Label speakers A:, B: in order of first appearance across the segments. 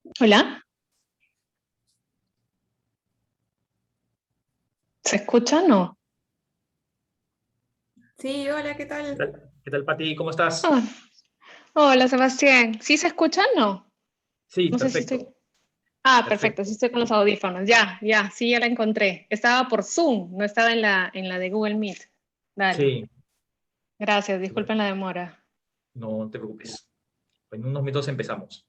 A: Hola, ¿se escucha? No.
B: Sí, hola, ¿qué
C: ¿Qué
B: tal?
C: tal? ¿Qué tal, Pati? ¿Cómo estás?
A: Ah, hola, Sebastián. ¿Sí se escucha? No.
C: Sí,
A: No sé si estoy.
C: perfecto,
A: Ah, perfecto, sí
C: perfecto.
A: estoy con los audífonos. Ya, sí, ya la encontré. Estaba por Zoom, no estaba en la de Google Meet. Dale.
C: Sí,
A: Gracias, disculpen la demora.
C: no te preocupes. En unos minutos empezamos.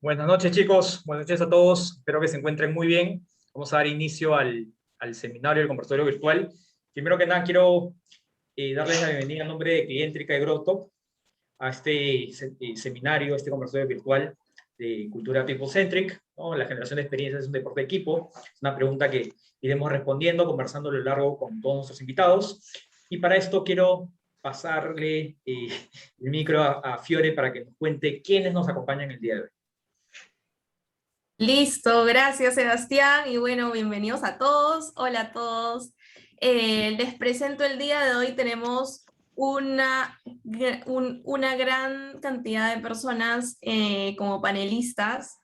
C: Buenas noches, chicos. Buenas noches a todos. Espero que se encuentren muy bien. Vamos a dar inicio al seminario, al conversatorio virtual. Primero que nada, quiero darles la bienvenida en nombre de Clientrica y GrowTop a este seminario, este conversatorio virtual de cultura people-centric, ¿no? La generación de experiencias es un deporte de equipo. Es una pregunta que iremos respondiendo, conversando a lo largo con todos nuestros invitados. Y para esto quiero pasarle el micro a Fiore para que nos cuente quiénes nos acompañan el día de hoy.
B: Listo, gracias Sebastián y bueno, bienvenidos a todos. Hola a todos. Les presento el día de hoy, tenemos una gran cantidad de personas como panelistas,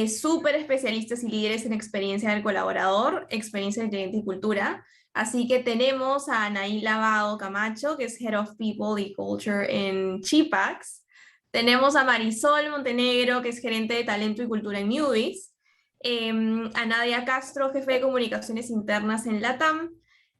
B: súper especialistas y líderes en experiencia del colaborador, experiencia del cliente y cultura. Así que tenemos a Anaí Lavado Camacho, que es Head of People y Culture en Chipax. Tenemos a Marisol Montenegro, que es gerente de talento y cultura en Newbies. A Nadia Castro, jefe de comunicaciones internas en LATAM.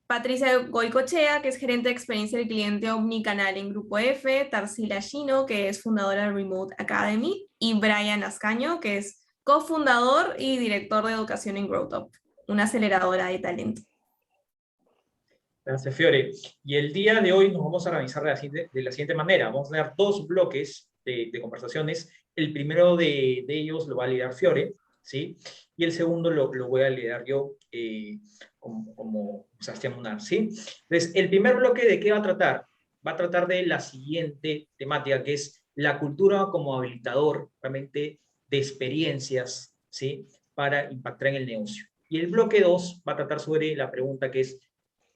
B: Patricia Goicochea, que es gerente de experiencia del cliente omnicanal en Grupo F. Tarsila Gino, que es fundadora de Remote Academy. Y Brian Ascaño, que es cofundador y director de educación en GrowTop, una aceleradora de talento.
C: Gracias, Fiore. Y el día de hoy nos vamos a organizar de la siguiente manera. Vamos a tener dos bloques de conversaciones. El primero de ellos lo va a liderar Fiore, ¿sí? Y el segundo lo voy a liderar yo como Sebastián Munar, ¿sí? Entonces, el primer bloque, ¿de qué va a tratar? Va a tratar de la siguiente temática, que es la cultura como habilitador, realmente, de experiencias, ¿sí? Para impactar en el negocio. Y el bloque 2 va a tratar sobre la pregunta que es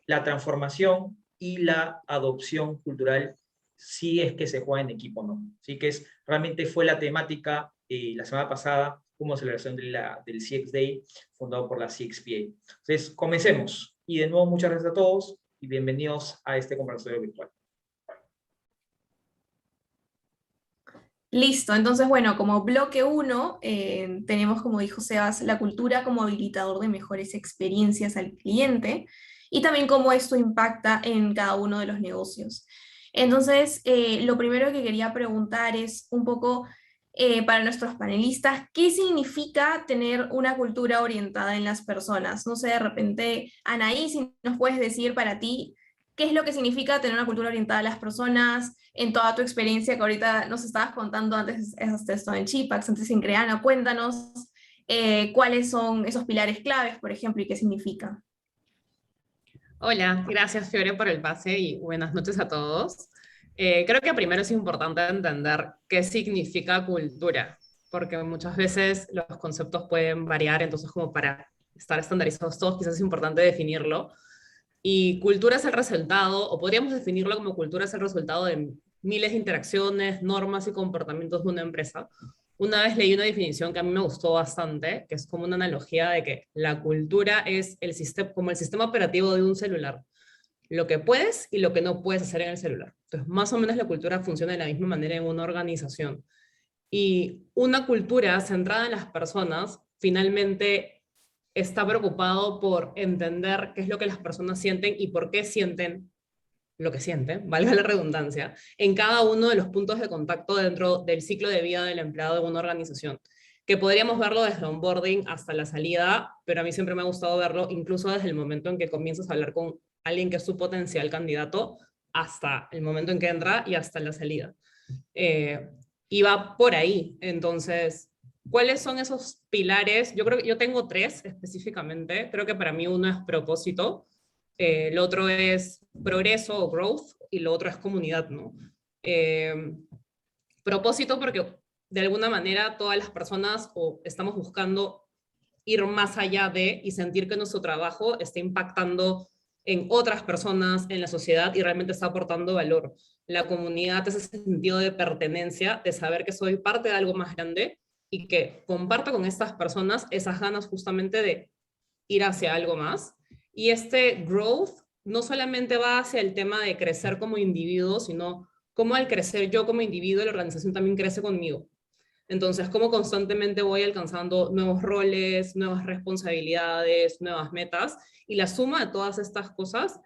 C: la transformación y la adopción cultural si es que se juega en equipo o no. Así que realmente fue la temática la semana pasada como celebración del CX Day fundado por la CXPA. Entonces, comencemos. Y de nuevo, muchas gracias a todos y bienvenidos a este conversatorio virtual.
B: Listo, entonces bueno, como bloque uno, tenemos, como dijo Sebas, la cultura como habilitador de mejores experiencias al cliente y también cómo esto impacta en cada uno de los negocios. Entonces, lo primero que quería preguntar es un poco para nuestros panelistas, ¿qué significa tener una cultura orientada en las personas? No sé, de repente, Anaí, si nos puedes decir para ti, ¿qué es lo que significa tener una cultura orientada a las personas en toda tu experiencia que ahorita nos estabas contando antes, esto en Chipax, antes en Creana? Cuéntanos cuáles son esos pilares claves, por ejemplo, y qué significa.
D: Hola, gracias Fiore por el pase y buenas noches a todos. Creo que primero es importante entender qué significa cultura, porque muchas veces los conceptos pueden variar, entonces como para estar estandarizados todos, quizás es importante definirlo. Y cultura es el resultado, o podríamos definirlo como cultura es el resultado de miles de interacciones, normas y comportamientos de una empresa. Una vez leí una definición que a mí me gustó bastante, que es como una analogía de que la cultura es el sistema, como el sistema operativo de un celular. Lo que puedes y lo que no puedes hacer en el celular. Entonces, más o menos la cultura funciona de la misma manera en una organización. Y una cultura centrada en las personas finalmente está preocupado por entender qué es lo que las personas sienten y por qué sienten lo que sienten, valga la redundancia, en cada uno de los puntos de contacto dentro del ciclo de vida del empleado de una organización. Que podríamos verlo desde onboarding hasta la salida, pero a mí siempre me ha gustado verlo incluso desde el momento en que comienzas a hablar con alguien que es su potencial candidato, hasta el momento en que entra y hasta la salida. Y va por ahí. Entonces, ¿cuáles son esos pilares? Yo creo que yo tengo 3 específicamente. Creo que para mí uno es propósito, el otro es progreso o growth, y lo otro es comunidad, ¿no? Propósito porque de alguna manera todas las personas o estamos buscando ir más allá de y sentir que nuestro trabajo está impactando en otras personas, en la sociedad y realmente está aportando valor. La comunidad es ese sentido de pertenencia, de saber que soy parte de algo más grande y que comparto con estas personas esas ganas justamente de ir hacia algo más. Y este growth no solamente va hacia el tema de crecer como individuo, sino cómo al crecer yo como individuo, la organización también crece conmigo. Entonces, cómo constantemente voy alcanzando nuevos roles, nuevas responsabilidades, nuevas metas, y la suma de todas estas cosas,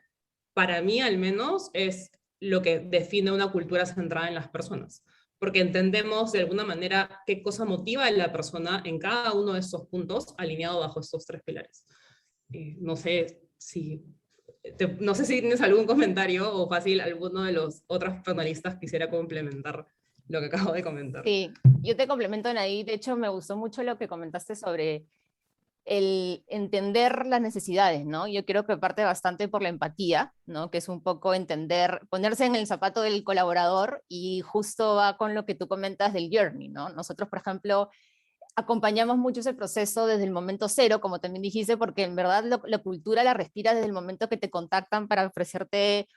D: para mí al menos, es lo que define una cultura centrada en las personas. Porque entendemos de alguna manera qué cosa motiva a la persona en cada uno de estos puntos, alineado bajo estos 3 pilares. No sé si no sé si tienes algún comentario o fácil alguno de los otros panelistas quisiera complementar lo que acabo de comentar.
E: Sí, yo te complemento, Nadí. De hecho, me gustó mucho lo que comentaste sobre el entender las necesidades, ¿no? Yo creo que parte bastante por la empatía, ¿no? Que es un poco entender, ponerse en el zapato del colaborador, y justo va con lo que tú comentas del journey, ¿no? Nosotros, por ejemplo, acompañamos mucho ese proceso desde el momento cero, como también dijiste, porque en verdad la cultura la respiras desde el momento que te contactan para ofrecerte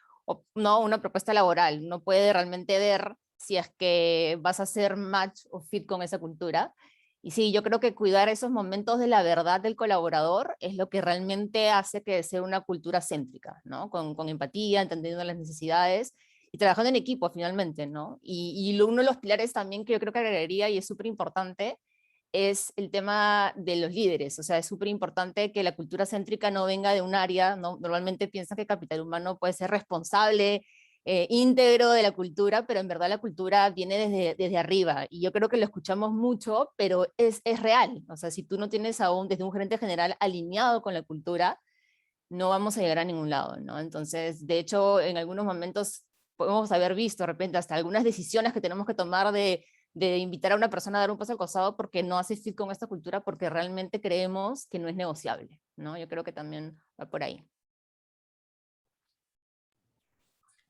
E: no, una propuesta laboral. Uno puede realmente ver si es que vas a hacer match o fit con esa cultura. Y sí, yo creo que cuidar esos momentos de la verdad del colaborador es lo que realmente hace que sea una cultura céntrica, ¿no? Con empatía, entendiendo las necesidades y trabajando en equipo finalmente, ¿no? Y uno de los pilares también que yo creo que agregaría, y es súper importante, es el tema de los líderes. O sea, es súper importante que la cultura céntrica no venga de un área, ¿no? Normalmente piensan que capital humano puede ser responsable, íntegro de la cultura, pero en verdad la cultura viene desde arriba, y yo creo que lo escuchamos mucho, pero es real. O sea, si tú no tienes aún desde un gerente general alineado con la cultura, no vamos a llegar a ningún lado, ¿no? Entonces, de hecho, en algunos momentos podemos haber visto de repente hasta algunas decisiones que tenemos que tomar de invitar a una persona a dar un paso al costado porque no hace fit con esta cultura, porque realmente creemos que no es negociable, ¿no? Yo creo que también va por ahí.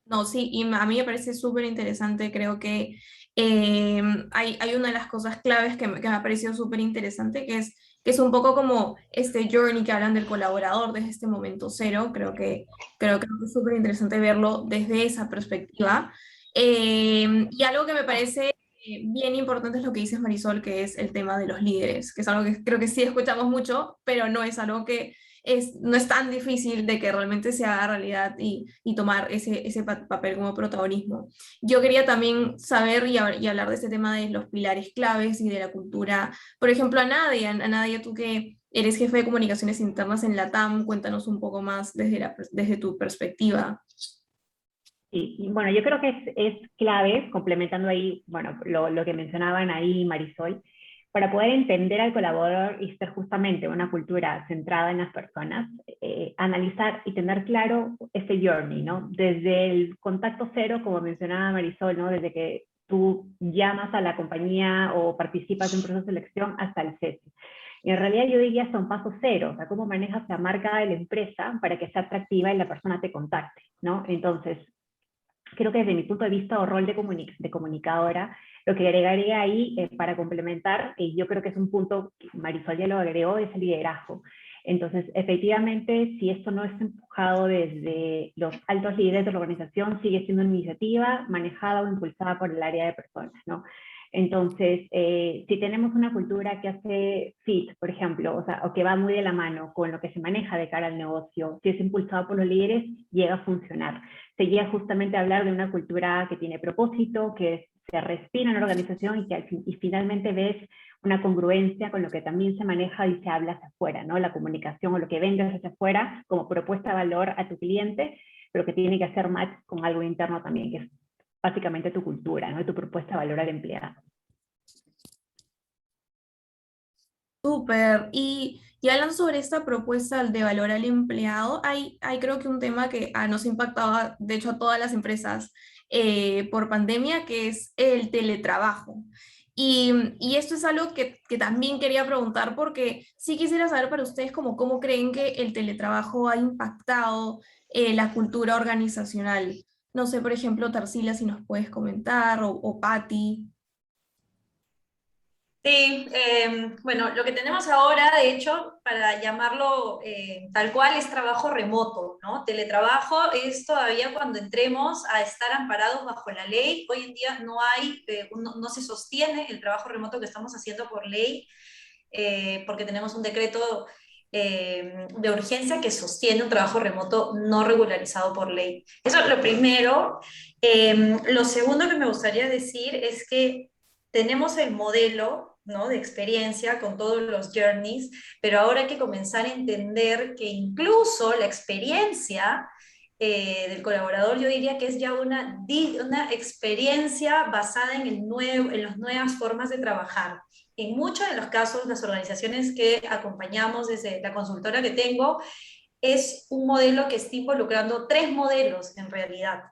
B: No, sí, y a mí me parece súper interesante. Creo que hay una de las cosas claves que me ha parecido súper interesante, que es un poco como este journey que hablan del colaborador desde este momento cero. Creo que es súper interesante verlo desde esa perspectiva. Y algo que me parece bien importante es lo que dices, Marisol, que es el tema de los líderes, que es algo que creo que sí escuchamos mucho, pero no es algo que no es tan difícil de que realmente se haga realidad y tomar ese papel como protagonismo. Yo quería también saber y hablar de este tema de los pilares claves y de la cultura. Por ejemplo, a Nadia, tú que eres jefe de comunicaciones internas en LATAM, cuéntanos un poco más desde tu perspectiva.
F: Sí, y bueno, yo creo que es clave, complementando ahí, bueno, lo que mencionaban ahí Marisol, para poder entender al colaborador y ser justamente una cultura centrada en las personas, analizar y tener claro ese journey, ¿no? Desde el contacto cero, como mencionaba Marisol, ¿no? Desde que tú llamas a la compañía o participas en un proceso de selección hasta el cese. Y en realidad yo diría hasta un paso cero, o sea, cómo manejas la marca de la empresa para que sea atractiva y la persona te contacte, ¿no? Entonces, creo que desde mi punto de vista o rol de comunicadora, lo que agregaría ahí para complementar, y yo creo que es un punto que Marisol ya lo agregó, es el liderazgo. Entonces, efectivamente, si esto no es empujado desde los altos líderes de la organización, sigue siendo una iniciativa manejada o impulsada por el área de personas, ¿no? Entonces, si tenemos una cultura que hace fit, por ejemplo, o sea, o que va muy de la mano con lo que se maneja de cara al negocio, si es impulsado por los líderes, llega a funcionar. Se llega justamente a hablar de una cultura que tiene propósito, que se respira en la organización y que y finalmente ves una congruencia con lo que también se maneja y se habla hacia afuera, ¿no? La comunicación o lo que vendes hacia afuera como propuesta de valor a tu cliente, pero que tiene que hacer match con algo interno también, que es básicamente tu cultura, ¿no? Y tu propuesta de valor al empleado.
B: Súper. Y hablando sobre esta propuesta de valor al empleado, hay creo que un tema que nos impactaba, de hecho, a todas las empresas por pandemia, que es el teletrabajo. Y esto es algo que también quería preguntar porque sí quisiera saber para ustedes cómo creen que el teletrabajo ha impactado la cultura organizacional. No sé, por ejemplo, Tarsila, si nos puedes comentar, o Patti.
G: Sí, bueno, lo que tenemos ahora, de hecho, para llamarlo tal cual, es trabajo remoto, ¿no? Teletrabajo es todavía cuando entremos a estar amparados bajo la ley. Hoy en día no hay, no se sostiene el trabajo remoto que estamos haciendo por ley, porque tenemos un decreto de urgencia que sostiene un trabajo remoto no regularizado por ley. Eso es lo primero. Lo segundo que me gustaría decir es que tenemos el modelo, ¿no?, de experiencia con todos los journeys, pero ahora hay que comenzar a entender que incluso la experiencia del colaborador, yo diría que es ya una experiencia basada en las nuevas formas de trabajar. En muchos de los casos, las organizaciones que acompañamos desde la consultora que tengo, es un modelo que está involucrando 3 modelos en realidad.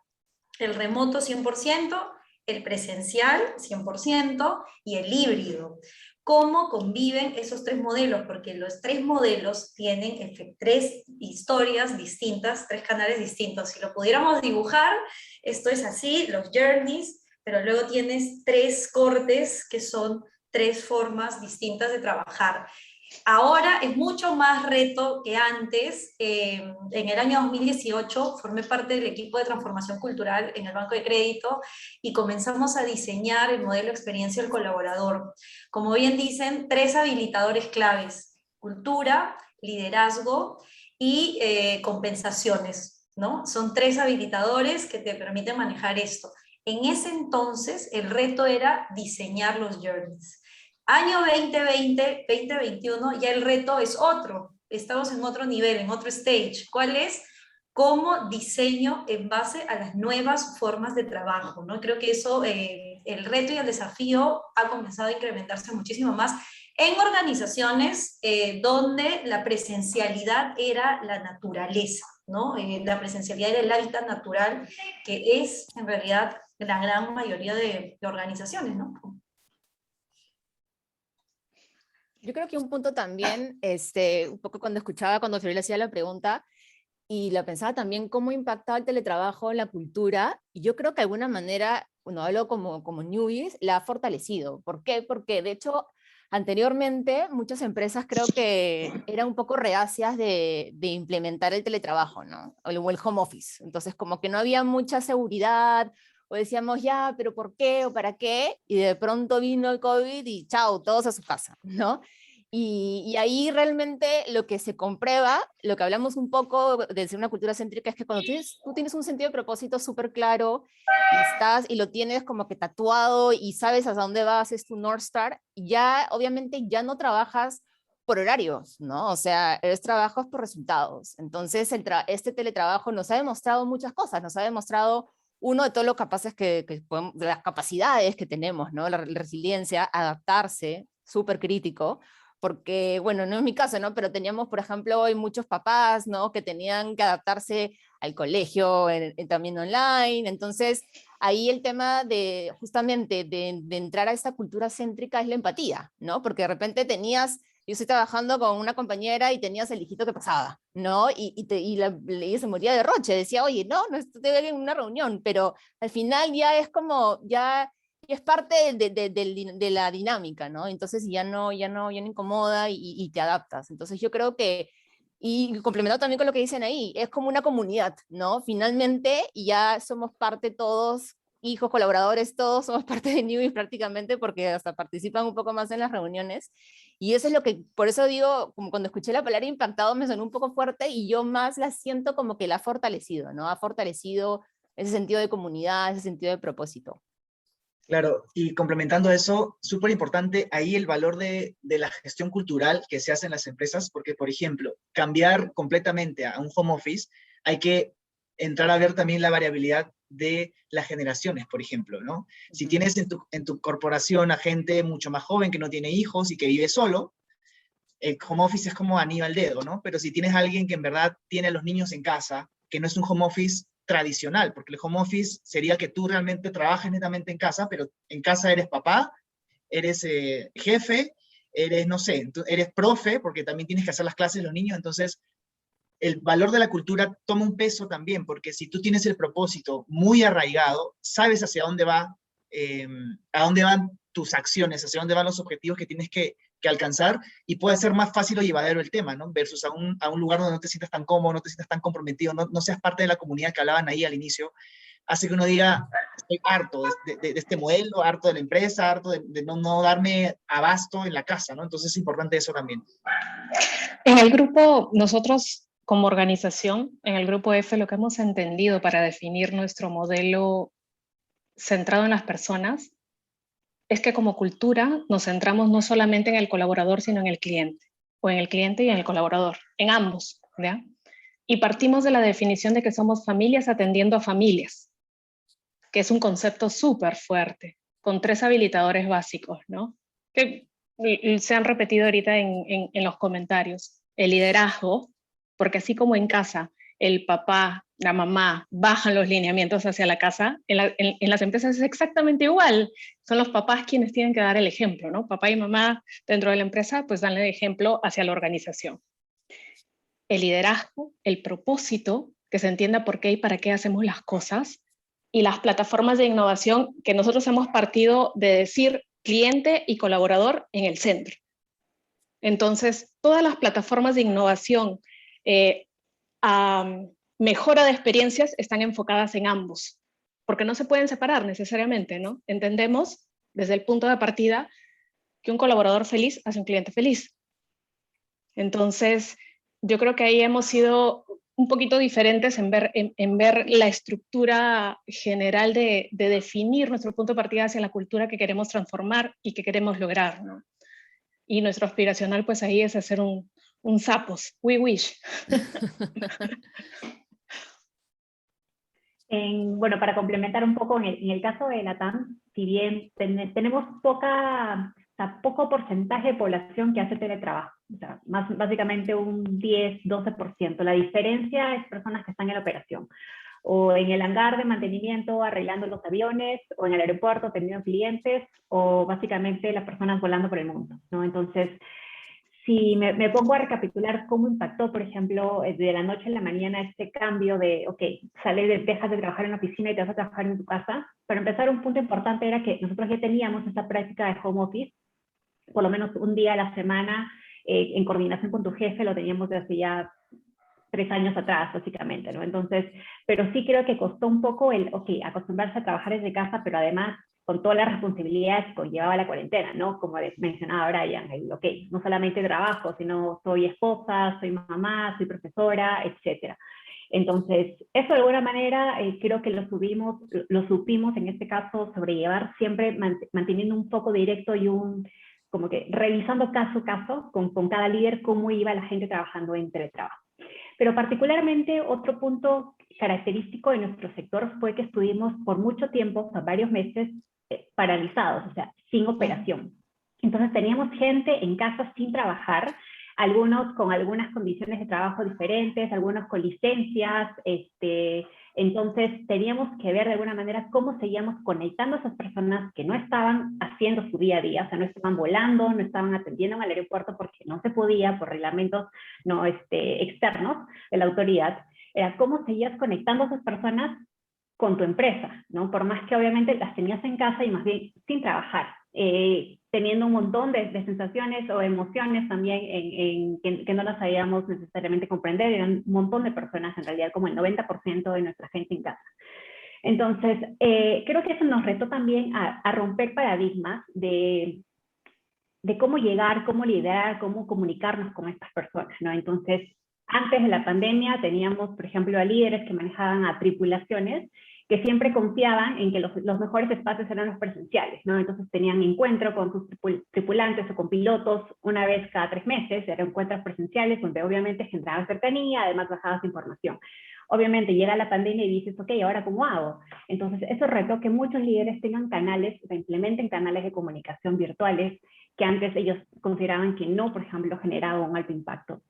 G: El remoto 100%, el presencial 100% y el híbrido. ¿Cómo conviven esos 3 modelos? Porque los 3 modelos tienen 3 historias distintas, 3 canales distintos. Si lo pudiéramos dibujar, esto es así, los journeys, pero luego tienes 3 cortes que son 3 formas distintas de trabajar. Ahora es mucho más reto que antes. En el año 2018 formé parte del equipo de transformación cultural en el Banco de Crédito y comenzamos a diseñar el modelo experiencia del colaborador. Como bien dicen, 3 habilitadores claves: cultura, liderazgo y compensaciones, ¿no? Son 3 habilitadores que te permiten manejar esto. En ese entonces el reto era diseñar los journeys. Año 2020, 2021, ya el reto es otro. Estamos en otro nivel, en otro stage. ¿Cuál es? ¿Cómo diseño en base a las nuevas formas de trabajo? ¿No? Creo que eso, el reto y el desafío ha comenzado a incrementarse muchísimo más en organizaciones donde la presencialidad era la naturaleza, ¿no? La presencialidad era el hábitat natural, que es en realidad la gran mayoría de organizaciones, ¿no?
E: Yo creo que un punto también, un poco cuando Fiorella hacía la pregunta, y lo pensaba también cómo impactaba el teletrabajo en la cultura, y yo creo que de alguna manera, bueno, hablo como newbies, la ha fortalecido. ¿Por qué? Porque de hecho, anteriormente muchas empresas creo que eran un poco reacias de implementar el teletrabajo, ¿no? O el home office. Entonces como que no había mucha seguridad, o decíamos, ya, pero ¿por qué? ¿O para qué? Y de pronto vino el COVID y chao, todos a su casa, ¿no? Y ahí realmente lo que se comprueba, lo que hablamos un poco de ser una cultura céntrica, es que cuando tú tienes un sentido de propósito súper claro y lo tienes como que tatuado y sabes hasta dónde vas, es tu North Star, ya obviamente ya no trabajas por horarios, ¿no? O sea, trabajas por resultados. Entonces, este teletrabajo nos ha demostrado muchas cosas, nos ha demostrado uno de todos los capaces de las capacidades que tenemos, ¿no? La resiliencia, adaptarse, súper crítico, porque, bueno, no es mi caso, ¿no? Pero teníamos, por ejemplo, hoy muchos papás, ¿no? Que tenían que adaptarse al colegio también online. Entonces, ahí el tema de, justamente, de entrar a esta cultura céntrica es la empatía, ¿no? Porque de repente yo estoy trabajando con una compañera y tenías el hijito que pasaba, ¿no? Y se moría de roche, decía, oye, no estoy en una reunión, pero al final ya es como, ya es parte de la dinámica, ¿no? Entonces ya no incomoda y te adaptas. Entonces yo creo que, y complementado también con lo que dicen ahí, es como una comunidad, ¿no? Finalmente ya somos parte todos, hijos, colaboradores, todos somos parte de Newbie prácticamente, porque hasta participan un poco más en las reuniones. Y eso es lo que, por eso digo, como cuando escuché la palabra impactado me sonó un poco fuerte y yo más la siento como que la ha fortalecido, ¿no? Ha fortalecido ese sentido de comunidad, ese sentido de propósito.
H: Claro, y complementando eso, súper importante ahí el valor de la gestión cultural que se hace en las empresas, porque, por ejemplo, cambiar completamente a un home office, hay que entrar a ver también la variabilidad de las generaciones, por ejemplo, ¿no? Si tienes en tu corporación a gente mucho más joven que no tiene hijos y que vive solo, el home office es como anillo al dedo, ¿no? Pero si tienes a alguien que en verdad tiene a los niños en casa, que no es un home office tradicional, porque el home office sería que tú realmente trabajes netamente en casa, pero en casa eres papá, eres jefe, eres, no sé, eres profe, porque también tienes que hacer las clases de los niños, entonces el valor de la cultura toma un peso también, porque si tú tienes el propósito muy arraigado, sabes hacia dónde va, a dónde van tus acciones, hacia dónde van los objetivos que tienes que alcanzar, y puede ser más fácil o llevadero el tema, ¿no? Versus a un lugar donde no te sientas tan cómodo, no te sientas tan comprometido, no seas parte de la comunidad que hablaban ahí al inicio, hace que uno diga, estoy harto de este modelo, harto de la empresa, harto de no darme abasto en la casa, ¿no? Entonces es importante eso también.
A: En el grupo, nosotros como organización, en el grupo F, lo que hemos entendido para definir nuestro modelo centrado en las personas es que como cultura nos centramos no solamente en el colaborador, sino en el cliente, o en el cliente y en el colaborador, en ambos, ¿ya? Y partimos de la definición de que somos familias atendiendo a familias, que es un concepto súper fuerte, con 3 habilitadores básicos, ¿no? Que se han repetido ahorita en los comentarios. El liderazgo, porque así como en casa el papá, la mamá bajan los lineamientos hacia la casa, en las empresas es exactamente igual. Son los papás quienes tienen que dar el ejemplo, ¿no? Papá y mamá dentro de la empresa pues dan el ejemplo hacia la organización. El liderazgo, el propósito, que se entienda por qué y para qué hacemos las cosas, y las plataformas de innovación que nosotros hemos partido de decir cliente y colaborador en el centro. Entonces, todas las plataformas de innovación, mejora de experiencias están enfocadas en ambos, porque no se pueden separar necesariamente, ¿no? Entendemos desde el punto de partida que un colaborador feliz hace un cliente feliz. Entonces, yo creo que ahí hemos sido un poquito diferentes en ver la estructura general de definir nuestro punto de partida hacia la cultura que queremos transformar y que queremos lograr, ¿no? Y nuestro aspiracional, pues ahí es hacer un sapos, we wish.
F: Bueno, para complementar un poco, en el caso de LATAM, si bien tenemos poco porcentaje de población que hace teletrabajo, o sea, básicamente un 10-12%. La diferencia es personas que están en la operación, o en el hangar de mantenimiento arreglando los aviones, o en el aeropuerto atendiendo clientes, o básicamente las personas volando por el mundo, ¿no? Entonces, si me pongo a recapitular cómo impactó, por ejemplo, de la noche a la mañana este cambio de, ok, dejas de trabajar en la oficina y te vas a trabajar en tu casa. Para empezar, un punto importante era que nosotros ya teníamos esta práctica de home office, por lo menos un día a la semana, en coordinación con tu jefe, lo teníamos desde hace ya 3 años atrás, básicamente, ¿no? Entonces, pero sí creo que costó un poco acostumbrarse a trabajar desde casa, pero además con todas las responsabilidades que conllevaba la cuarentena, ¿no? Como mencionaba Brian, no solamente trabajo, sino soy esposa, soy mamá, soy profesora, etc. Entonces, eso de alguna manera creo que lo supimos en este caso sobrellevar, siempre manteniendo un foco directo y como que revisando caso a caso con cada líder cómo iba la gente trabajando en teletrabajo. Pero particularmente otro punto característico de nuestro sector fue que estuvimos por mucho tiempo, varios meses, paralizados, o sea, sin operación. Entonces teníamos gente en casa sin trabajar, algunos con algunas condiciones de trabajo diferentes, algunos con licencias, entonces teníamos que ver de alguna manera cómo seguíamos conectando a esas personas que no estaban haciendo su día a día, o sea, no estaban volando, no estaban atendiendo en el aeropuerto porque no se podía por reglamentos no, externos de la autoridad. Era cómo seguías conectando a esas personas con tu empresa, ¿no? Por más que obviamente las tenías en casa y más bien sin trabajar, teniendo un montón de sensaciones o emociones también que no las sabíamos necesariamente comprender. Eran un montón de personas, en realidad como el 90% de nuestra gente en casa. Entonces, creo que eso nos retó también a romper paradigmas de cómo llegar, cómo liderar, cómo comunicarnos con estas personas, ¿no? Entonces, antes de la pandemia teníamos, por ejemplo, a líderes que manejaban a tripulaciones que siempre confiaban en que los mejores espacios eran los presenciales, ¿no? Entonces tenían encuentro con sus tripulantes o con pilotos una vez cada 3 meses, eran encuentros presenciales donde obviamente generaban cercanía, además bajabas información. Obviamente llega la pandemia y dices, ok, ¿ahora cómo hago? Entonces eso retó que muchos líderes tengan canales, o implementen canales de comunicación virtuales que antes ellos consideraban que no, por ejemplo, generaban un alto impacto,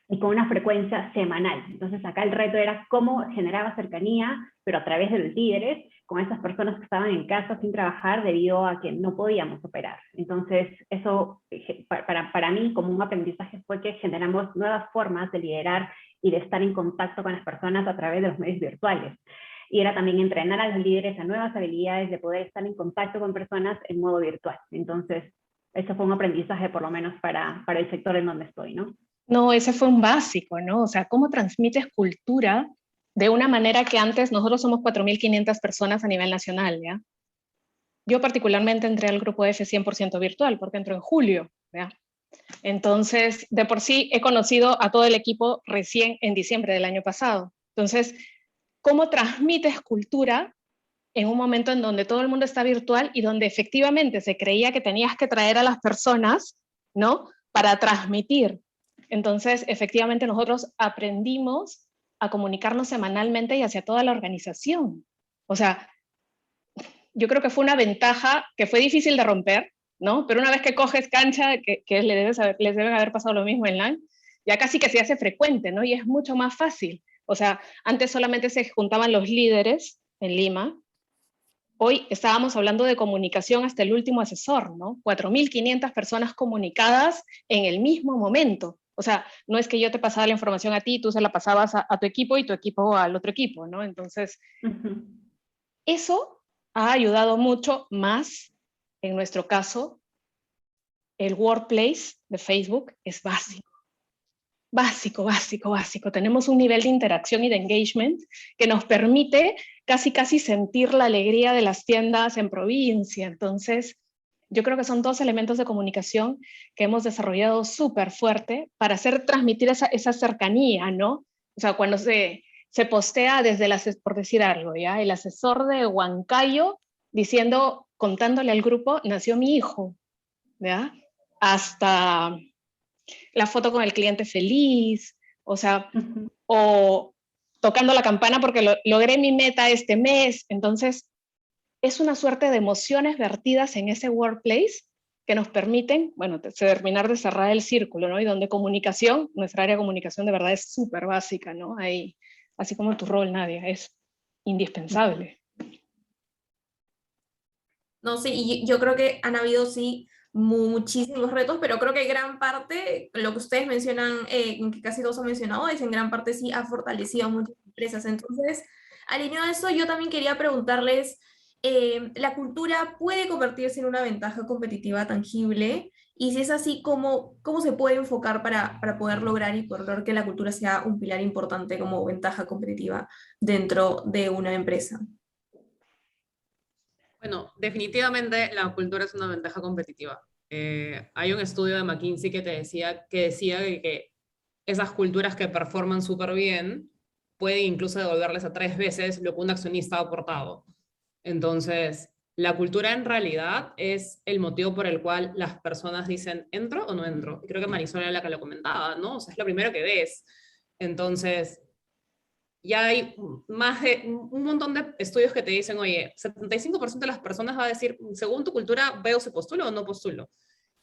F: y con una frecuencia semanal. Entonces acá el reto era cómo generaba cercanía, pero a través de los líderes, con esas personas que estaban en casa sin trabajar debido a que no podíamos operar. Entonces eso para mí como un aprendizaje fue que generamos nuevas formas de liderar y de estar en contacto con las personas a través de los medios virtuales. Y era también entrenar a los líderes a nuevas habilidades de poder estar en contacto con personas en modo virtual. Entonces eso fue un aprendizaje por lo menos para el sector en donde estoy, ¿no?
A: No, ese fue un básico, ¿no? O sea, ¿cómo transmites cultura de una manera que antes nosotros somos 4.500 personas a nivel nacional, ¿ya? Yo particularmente entré al grupo F 100% virtual, porque entró en julio, ¿ya? Entonces, de por sí he conocido a todo el equipo recién en diciembre del año pasado. Entonces, ¿cómo transmites cultura en un momento en donde todo el mundo está virtual y donde efectivamente se creía que tenías que traer a las personas, ¿no? Para transmitir. Entonces, efectivamente, nosotros aprendimos a comunicarnos semanalmente y hacia toda la organización. O sea, yo creo que fue una ventaja que fue difícil de romper, ¿no? Pero una vez que coges cancha, que les debe haber pasado lo mismo en LAN, ya casi que se hace frecuente, ¿no? Y es mucho más fácil. O sea, antes solamente se juntaban los líderes en Lima. Hoy estábamos hablando de comunicación hasta el último asesor, ¿no? 4.500 personas comunicadas en el mismo momento. O sea, no es que yo te pasaba la información a ti, tú se la pasabas a tu equipo y tu equipo al otro equipo, ¿no? Entonces, eso ha ayudado mucho más, en nuestro caso, el workplace de Facebook es básico. Básico, básico, básico. Tenemos un nivel de interacción y de engagement que nos permite casi sentir la alegría de las tiendas en provincia. Entonces, yo creo que son 2 elementos de comunicación que hemos desarrollado súper fuerte para hacer transmitir esa cercanía, ¿no? O sea, cuando se postea desde por decir algo, ¿ya? El asesor de Huancayo diciendo, contándole al grupo, nació mi hijo, ¿ya? Hasta la foto con el cliente feliz, o sea, o tocando la campana porque logré mi meta este mes. Entonces, es una suerte de emociones vertidas en ese workplace que nos permiten, bueno, terminar de cerrar el círculo, ¿no? Y donde comunicación, nuestra área de comunicación de verdad es súper básica, ¿no? Ahí, así como tu rol, Nadia, es indispensable.
B: No, sí, y yo creo que han habido, sí, muchísimos retos, pero creo que gran parte, lo que ustedes mencionan, que casi todos han mencionado, es en gran parte sí ha fortalecido a muchas empresas. Entonces, alineado a eso, yo también quería preguntarles, ¿la cultura puede convertirse en una ventaja competitiva tangible? Y si es así, ¿cómo se puede enfocar para poder lograr y por lograr que la cultura sea un pilar importante como ventaja competitiva dentro de una empresa?
D: Bueno, definitivamente la cultura es una ventaja competitiva. Hay un estudio de McKinsey que decía que esas culturas que performan súper bien pueden incluso devolverles a 3 veces lo que un accionista ha aportado. Entonces, la cultura en realidad es el motivo por el cual las personas dicen, ¿entro o no entro? Y creo que Marisol era la que lo comentaba, ¿no? O sea, es lo primero que ves. Entonces, ya hay más de un montón de estudios que te dicen, oye, 75% de las personas va a decir, según tu cultura, veo si postulo o no postulo.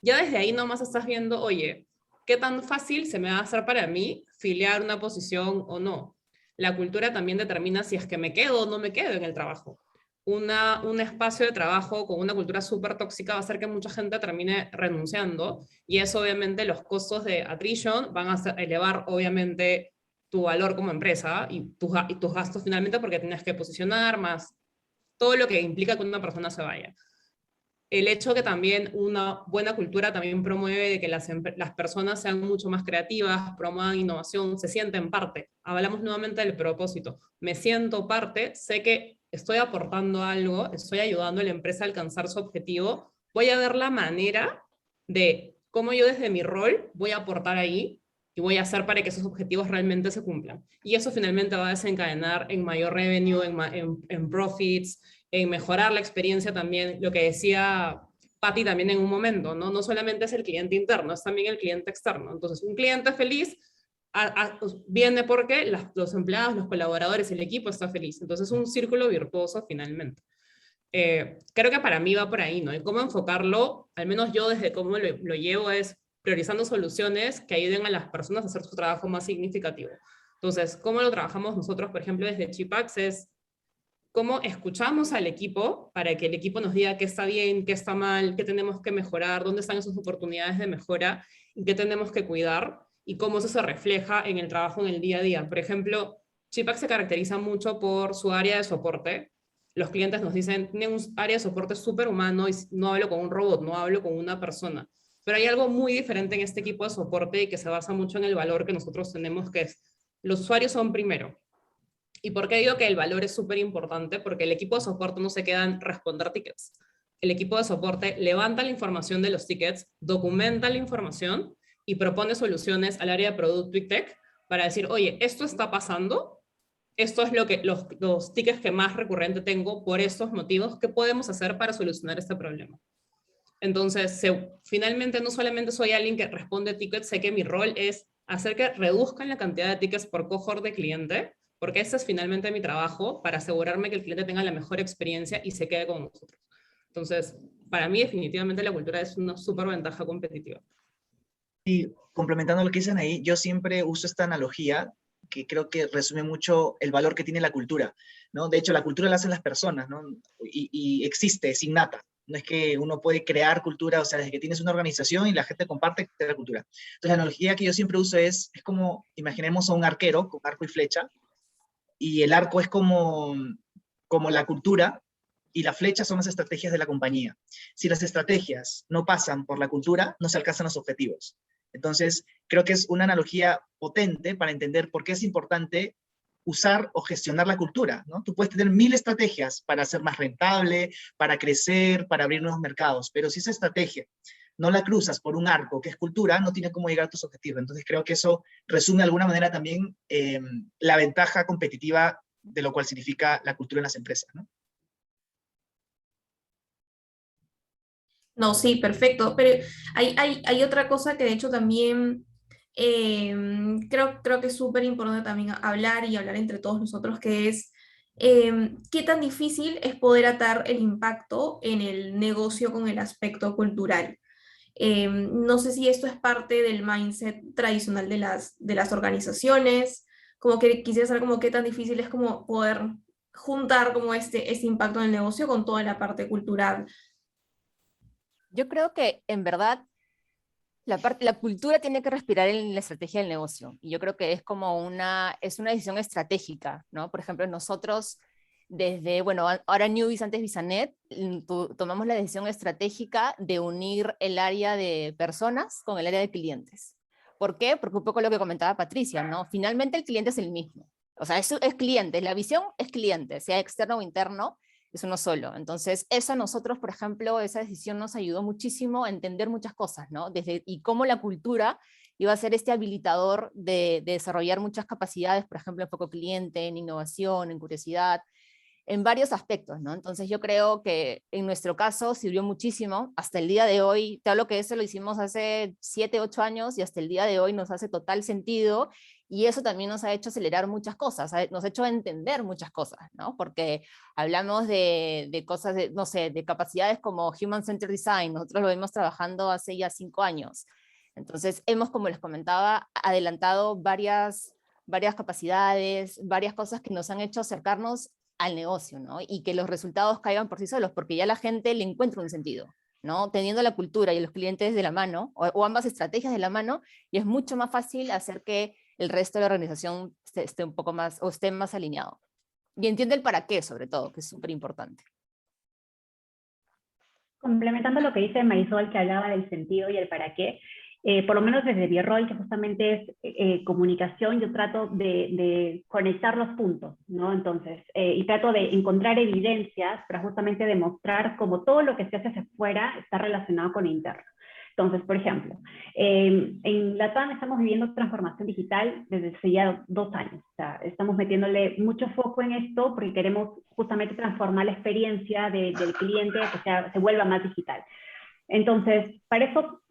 D: ya desde ahí nomás estás viendo, oye, ¿qué tan fácil se me va a hacer para mí filiar una posición o no? La cultura también determina si es que me quedo o no me quedo en el trabajo. Un espacio de trabajo con una cultura súper tóxica va a hacer que mucha gente termine renunciando, y eso obviamente los costos de attrition van a elevar obviamente tu valor como empresa y tus gastos finalmente, porque tienes que posicionar más todo lo que implica que una persona se vaya. El hecho que también una buena cultura también promueve de que las personas sean mucho más creativas, promuevan innovación, se sienten parte. Hablamos nuevamente del propósito. Me siento parte, sé que estoy aportando algo, estoy ayudando a la empresa a alcanzar su objetivo. Voy a ver la manera de cómo yo desde mi rol voy a aportar ahí y voy a hacer para que esos objetivos realmente se cumplan. Y eso finalmente va a desencadenar en mayor revenue, en profits, en mejorar la experiencia también, lo que decía Patti también en un momento, ¿no? No solamente es el cliente interno, es también el cliente externo. Entonces, un cliente feliz viene porque los empleados, los colaboradores, el equipo está feliz. Entonces, es un círculo virtuoso finalmente. Creo que para mí va por ahí, ¿no? Y cómo enfocarlo, al menos yo desde cómo lo llevo, es priorizando soluciones que ayuden a las personas a hacer su trabajo más significativo. Entonces, ¿cómo lo trabajamos nosotros, por ejemplo, desde Chipax? Es cómo escuchamos al equipo para que el equipo nos diga qué está bien, qué está mal, qué tenemos que mejorar, dónde están esas oportunidades de mejora y qué tenemos que cuidar, y cómo eso se refleja en el trabajo en el día a día. Por ejemplo, Chipax se caracteriza mucho por su área de soporte. Los clientes nos dicen, tienen un área de soporte súper humano y no hablo con un robot, no hablo con una persona. Pero hay algo muy diferente en este equipo de soporte y que se basa mucho en el valor que nosotros tenemos, que es, los usuarios son primero. ¿Y por qué digo que el valor es súper importante? Porque el equipo de soporte no se queda en responder tickets. El equipo de soporte levanta la información de los tickets, documenta la información y propone soluciones al área de Producto y Tech para decir, oye, esto está pasando, esto es lo que, los tickets que más recurrente tengo por estos motivos, ¿qué podemos hacer para solucionar este problema? Entonces, finalmente no solamente soy alguien que responde tickets, sé que mi rol es hacer que reduzcan la cantidad de tickets por cohort de cliente, porque ese es finalmente mi trabajo, para asegurarme que el cliente tenga la mejor experiencia y se quede con nosotros. Entonces, para mí definitivamente la cultura es una súper ventaja competitiva.
H: Y complementando lo que dicen ahí, yo siempre uso esta analogía que creo que resume mucho el valor que tiene la cultura, ¿no? De hecho, la cultura la hacen las personas, ¿no? Y existe, es innata. No es que uno puede crear cultura, o sea, desde que tienes una organización y la gente comparte la cultura. Entonces, la analogía que yo siempre uso es como, imaginemos a un arquero con arco y flecha, y el arco es como la cultura, y la flecha son las estrategias de la compañía. Si las estrategias no pasan por la cultura, no se alcanzan los objetivos. Entonces, creo que es una analogía potente para entender por qué es importante usar o gestionar la cultura, ¿no? Tú puedes tener 1000 estrategias para ser más rentable, para crecer, para abrir nuevos mercados, pero si esa estrategia no la cruzas por un arco que es cultura, no tienes cómo llegar a tus objetivos. Entonces creo que eso resume de alguna manera también la ventaja competitiva de lo cual significa la cultura en las empresas, ¿no?
B: No, sí, perfecto. Pero hay otra cosa que de hecho también creo que es súper importante también hablar y hablar entre todos nosotros, que es qué tan difícil es poder atar el impacto en el negocio con el aspecto cultural. No sé si esto es parte del mindset tradicional de las organizaciones, como que quisiera saber como qué tan difícil es como poder juntar como este impacto en el negocio con toda la parte cultural.
E: Yo creo que en verdad la cultura tiene que respirar en la estrategia del negocio. Y yo creo que es como es una decisión estratégica, ¿no? Por ejemplo, nosotros desde, bueno, ahora Newbies, antes Bisanet, tomamos la decisión estratégica de unir el área de personas con el área de clientes. ¿Por qué? Porque un poco lo que comentaba Patricia, ¿no? Finalmente el cliente es el mismo. O sea, es cliente, la visión es cliente, sea externo o interno, es uno solo. Entonces, nosotros, por ejemplo, esa decisión nos ayudó muchísimo a entender muchas cosas, ¿no? Y cómo la cultura iba a ser este habilitador de desarrollar muchas capacidades, por ejemplo, en foco cliente, en innovación, en curiosidad. en varios aspectos, ¿no? Entonces yo creo que en nuestro caso sirvió muchísimo, hasta el día de hoy, te hablo que eso lo hicimos hace 7, 8 años y hasta el día de hoy nos hace total sentido, y eso también nos ha hecho acelerar muchas cosas, nos ha hecho entender muchas cosas, ¿no? Porque hablamos de cosas, no sé, de capacidades como Human Centered Design, nosotros lo vemos trabajando hace ya 5 años. Entonces hemos, como les comentaba, adelantado varias capacidades, varias cosas que nos han hecho acercarnos al negocio, ¿no? Y que los resultados caigan por sí solos, porque ya la gente le encuentra un sentido, ¿no? Teniendo la cultura y los clientes de la mano, o ambas estrategias de la mano, y es mucho más fácil hacer que el resto de la organización esté un poco más, o esté más alineado. Y entiende el para qué, sobre todo, que es súper importante.
F: Complementando lo que dice Marisol, que hablaba del sentido y el para qué, por lo menos desde mi rol, que justamente es comunicación, yo trato de conectar los puntos, ¿no? Entonces, y trato de encontrar evidencias para justamente demostrar cómo todo lo que se hace hacia afuera está relacionado con interno. Entonces, por ejemplo, en LATAM estamos viviendo transformación digital desde hace ya 2 años. O sea, estamos metiéndole mucho foco en esto porque queremos justamente transformar la experiencia del cliente a que se vuelva más digital. Entonces, para eso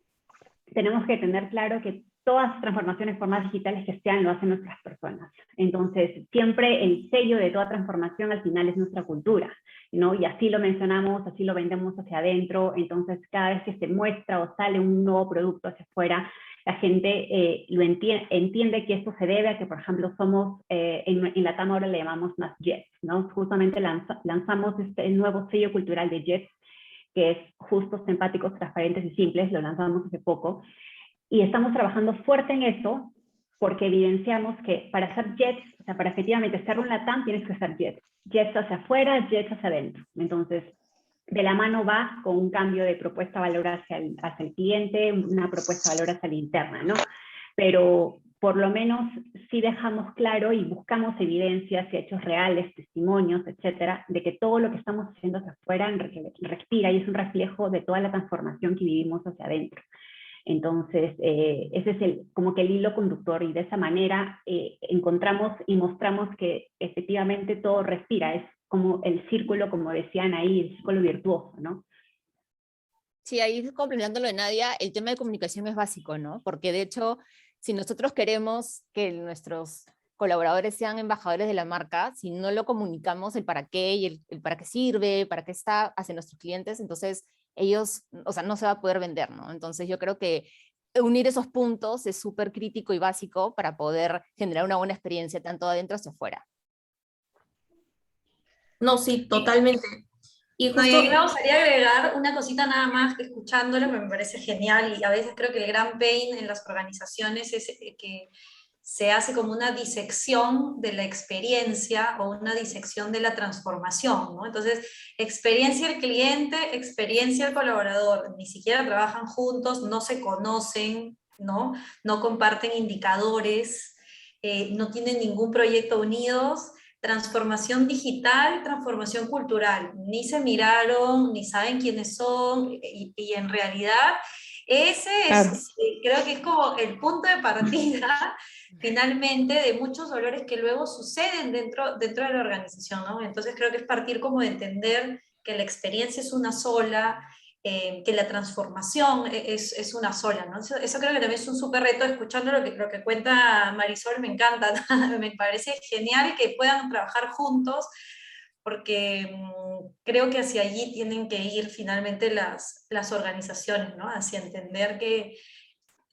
F: tenemos que tener claro que todas las transformaciones por más digitales que sean, lo hacen nuestras personas. Entonces, siempre el sello de toda transformación al final es nuestra cultura, ¿no? Y así lo mencionamos, así lo vendemos hacia adentro. Entonces, cada vez que se muestra o sale un nuevo producto hacia afuera, la gente entiende que esto se debe a que, por ejemplo, somos, en LATAM ahora le llamamos más JETS, ¿no? Justamente lanzamos este nuevo sello cultural de JETS, que es justos, empáticos, transparentes y simples, lo lanzamos hace poco, y estamos trabajando fuerte en eso, porque evidenciamos que para ser JETS, o sea, para efectivamente ser un LATAM, tienes que ser JETS. JETS hacia afuera, JETS hacia adentro. Entonces, de la mano va con un cambio de propuesta valor hacia el cliente, una propuesta valor hacia la interna, ¿no? Pero por lo menos sí dejamos claro y buscamos evidencias y hechos reales, testimonios, etcétera, de que todo lo que estamos haciendo hacia afuera respira y es un reflejo de toda la transformación que vivimos hacia adentro. Entonces, ese es como que el hilo conductor, y de esa manera encontramos y mostramos que efectivamente todo respira, es como el círculo, como decían ahí, el círculo virtuoso, ¿no?
E: Sí, ahí complementando lo de Nadia, el tema de comunicación es básico, ¿no? Porque de hecho, si nosotros queremos que nuestros colaboradores sean embajadores de la marca, si no lo comunicamos el para qué y el para qué sirve, para qué está hacia nuestros clientes, entonces ellos, o sea, no se va a poder vender, ¿no? Entonces yo creo que unir esos puntos es súper crítico y básico para poder generar una buena experiencia tanto adentro hacia afuera.
B: No, sí, totalmente. Y
G: No, y
B: justo,
G: a mí me gustaría agregar una cosita nada más que escuchándolo me parece genial, y a veces creo que el gran pain en las organizaciones es que se hace como una disección de la experiencia o una disección de la transformación, ¿no? Entonces, experiencia del cliente, experiencia del colaborador, ni siquiera trabajan juntos, no se conocen, ¿no? No comparten indicadores, no tienen ningún proyecto unidos. Transformación digital, transformación cultural. Ni se miraron, ni saben quiénes son, y en realidad ese
A: Claro.
G: creo que es como el punto de partida finalmente de muchos dolores que luego suceden dentro de la organización, ¿no? Entonces creo que es partir como de entender que la experiencia es una sola, que la transformación es una sola, ¿no? Eso creo que también es un súper reto. Escuchando lo que cuenta Marisol, me encanta, me parece genial que puedan trabajar juntos, porque creo que hacia allí tienen que ir finalmente las organizaciones, ¿no? Hacia entender que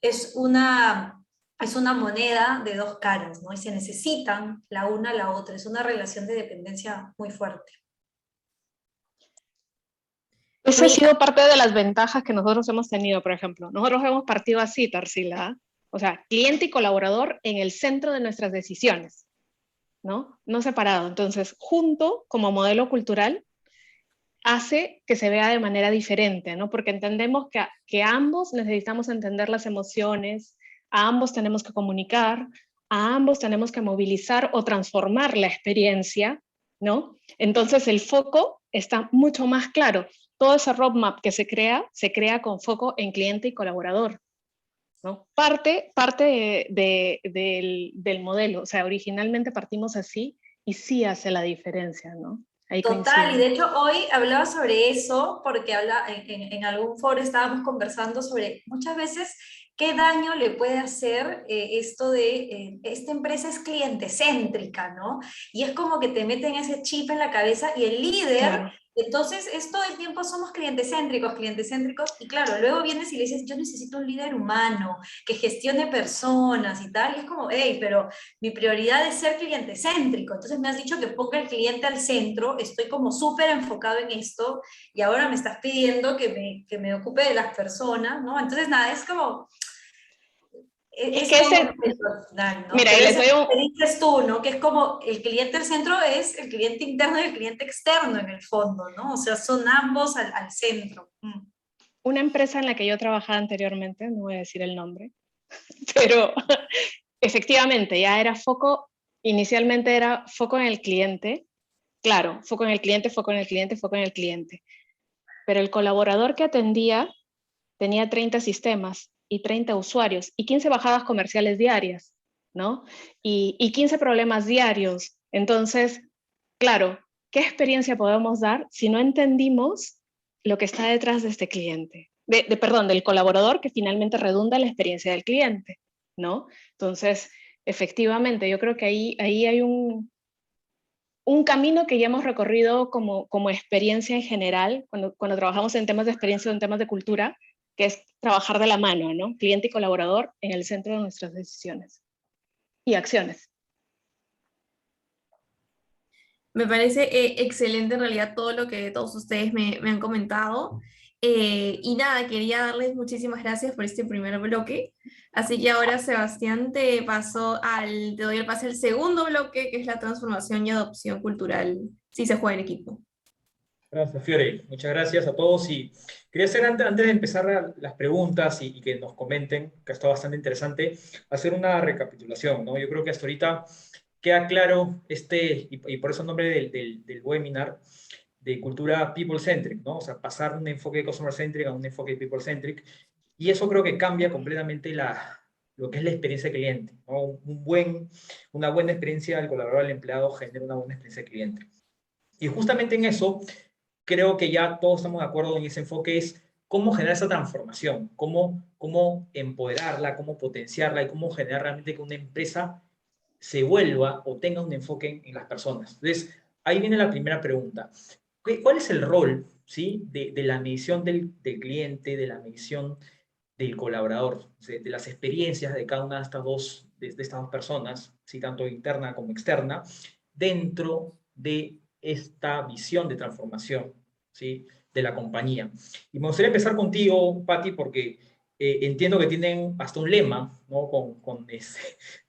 G: es una moneda de dos caras, ¿no? Y se necesitan la una a la otra, es una relación de dependencia muy fuerte.
A: Esa ha sido parte de las ventajas que nosotros hemos tenido, por ejemplo. Nosotros hemos partido así, Tarsila, o sea, cliente y colaborador en el centro de nuestras decisiones, ¿no? No separado. Entonces, junto, como modelo cultural, hace que se vea de manera diferente, ¿no? Porque entendemos que ambos necesitamos entender las emociones, a ambos tenemos que comunicar, a ambos tenemos que movilizar o transformar la experiencia, ¿no? Entonces el foco está mucho más claro. Todo ese roadmap que se crea con foco en cliente y colaborador, ¿no? Parte del modelo, o sea, originalmente partimos así y sí hace la diferencia, ¿no? Ahí
G: Total, y
A: coincido.
G: de hecho hoy hablaba sobre eso porque en algún foro estábamos conversando sobre muchas veces qué daño le puede hacer esto de, esta empresa es cliente céntrica, ¿no? Y es como que te meten ese chip en la cabeza y el líder,
A: Claro.
G: entonces es todo el tiempo somos clientes céntricos, y claro, luego vienes y le dices, yo necesito un líder humano que gestione personas y tal, y es como, hey, pero mi prioridad es ser cliente céntrico. Entonces me has dicho que ponga el cliente al centro, estoy como súper enfocado en esto y ahora me estás pidiendo que me ocupe de las personas, ¿no? Entonces nada, es como,
A: Es
G: es
A: que
G: todo
A: ese,
G: un personal, ¿no?
A: mira, y
G: Pero
A: les
G: eso
A: doy
G: que dices tú, ¿no? Que es como el cliente al centro es el cliente interno y el cliente externo en el fondo, ¿no? O sea, son ambos al centro.
A: una empresa en la que yo trabajaba anteriormente, no voy a decir el nombre, pero efectivamente ya era foco, inicialmente era foco en el cliente, claro, foco en el cliente, foco en el cliente, foco en el cliente, pero el colaborador que atendía tenía 30 sistemas y 30 usuarios y 15 bajadas comerciales diarias, ¿no? Y 15 problemas diarios. Entonces, claro, ¿qué experiencia podemos dar si no entendimos lo que está detrás de este cliente? Perdón, del colaborador que finalmente redunda en la experiencia del cliente, ¿no? Entonces, efectivamente, yo creo que ahí hay un camino que ya hemos recorrido como experiencia en general, cuando trabajamos en temas de experiencia o en temas de cultura, que es trabajar de la mano, ¿no? Cliente y colaborador en el centro de nuestras decisiones y acciones.
B: Me parece excelente en realidad todo lo que todos ustedes me han comentado. Y nada, quería darles muchísimas gracias por este primer bloque. Así que ahora, Sebastián, te doy el pase al segundo bloque, que es la transformación y adopción cultural, si se juega en equipo.
C: Gracias, Fiore. Muchas gracias a todos. Y quería hacer, antes de empezar las preguntas y que nos comenten, que está bastante interesante, hacer una recapitulación, ¿no? Yo creo que hasta ahorita queda claro y por eso el nombre del webinar, de cultura people-centric, ¿no? O sea, pasar de un enfoque customer-centric a un enfoque people-centric. Y eso creo que cambia completamente lo que es la experiencia del cliente, ¿no? Una buena experiencia del colaborador, del empleado, genera una buena experiencia del cliente. Y justamente en eso creo que ya todos estamos de acuerdo en ese enfoque, es cómo generar esa transformación, cómo empoderarla, cómo potenciarla y cómo generar realmente que una empresa se vuelva o tenga un enfoque en las personas. Entonces, ahí viene la primera pregunta. ¿Cuál es el rol, ¿sí? de la medición del cliente, de la medición del colaborador, de las experiencias de cada una de estas dos personas, ¿sí? Tanto interna como externa, dentro de esta visión de transformación, ¿sí? De la compañía? Y me gustaría empezar contigo, Patti, porque entiendo que tienen hasta un lema, ¿no? con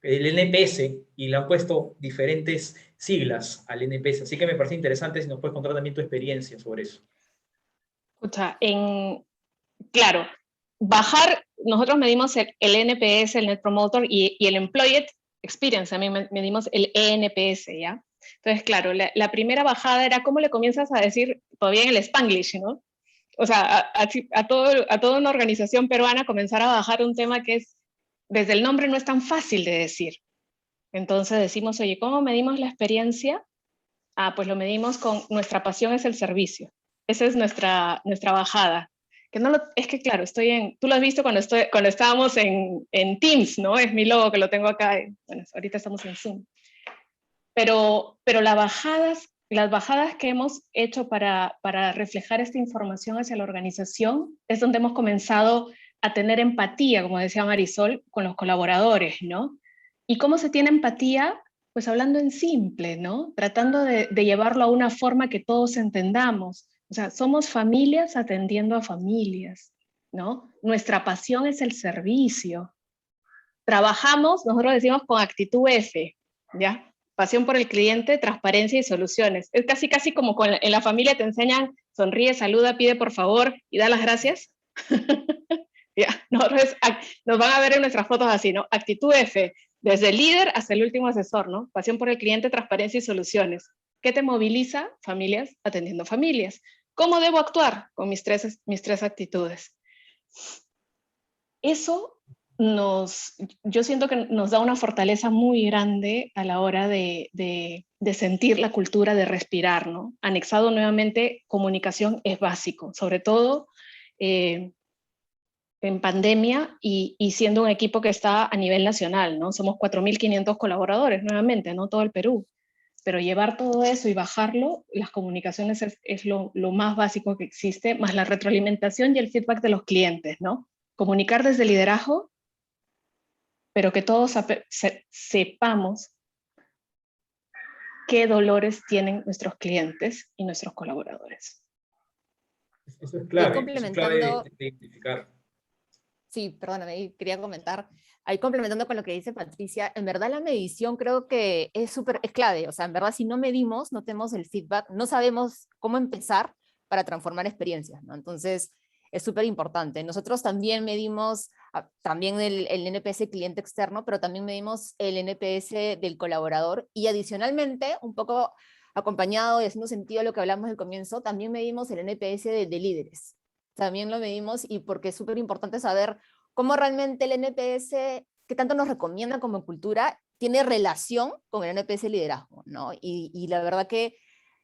C: el NPS, y le han puesto diferentes siglas al NPS, así que me parece interesante si nos puedes contar también tu experiencia sobre eso.
A: Escucha, claro, nosotros medimos el NPS, el Net Promoter y el Employee Experience, también medimos el ENPS, ¿ya? Entonces, claro, la primera bajada era cómo le comienzas a decir, todavía en el Spanglish, ¿no? O sea, a toda una organización peruana comenzar a bajar un tema que es, desde el nombre no es tan fácil de decir. Entonces decimos, oye, ¿cómo medimos la experiencia? Pues lo medimos con nuestra pasión es el servicio. Esa es nuestra bajada. Es que claro, tú lo has visto cuando estábamos en Teams, ¿no? Es mi logo que lo tengo acá. Bueno, ahorita estamos en Zoom. Pero las bajadas que hemos hecho para reflejar esta información hacia la organización es donde hemos comenzado a tener empatía, como decía Marisol, con los colaboradores, ¿no? ¿Y cómo se tiene empatía? Pues hablando en simple, ¿no? Tratando de llevarlo a una forma que todos entendamos. O sea, somos familias atendiendo a familias, ¿no? Nuestra pasión es el servicio. Trabajamos, nosotros decimos con actitud F, ¿ya? Pasión por el cliente, transparencia y soluciones. Es casi como en la familia te enseñan, sonríe, saluda, pide por favor y da las gracias. Ya, nos van a ver en nuestras fotos así, ¿no? Actitud F, desde el líder hasta el último asesor, ¿no? Pasión por el cliente, transparencia y soluciones. ¿Qué te moviliza? Familias atendiendo familias. ¿Cómo debo actuar? Con mis tres actitudes. Eso yo siento que nos da una fortaleza muy grande a la hora de de sentir la cultura, de respirar, ¿no? Anexado nuevamente, comunicación es básico, sobre todo en pandemia y siendo un equipo que está a nivel nacional, ¿no? Somos 4.500 colaboradores, nuevamente, no todo el Perú. Pero llevar todo eso y bajarlo, las comunicaciones es lo más básico que existe, más la retroalimentación y el feedback de los clientes, ¿no? Comunicar desde el liderazgo, pero que todos sepamos qué dolores tienen nuestros clientes y nuestros colaboradores.
C: Eso es clave,
E: complementando,
C: de identificar.
E: Sí, perdóname, ahí quería comentar, ahí complementando con lo que dice Patricia, en verdad la medición creo que es clave, o sea, en verdad si no medimos, no tenemos el feedback, no sabemos cómo empezar para transformar experiencias, ¿no? Entonces, es súper importante. Nosotros también medimos, también el NPS cliente externo, pero también medimos el NPS del colaborador, y adicionalmente, un poco acompañado y haciendo sentido a lo que hablamos al comienzo, también medimos el NPS de líderes. También lo medimos, y porque es súper importante saber cómo realmente el NPS, que tanto nos recomienda como cultura, tiene relación con el NPS liderazgo, ¿no? Y la verdad que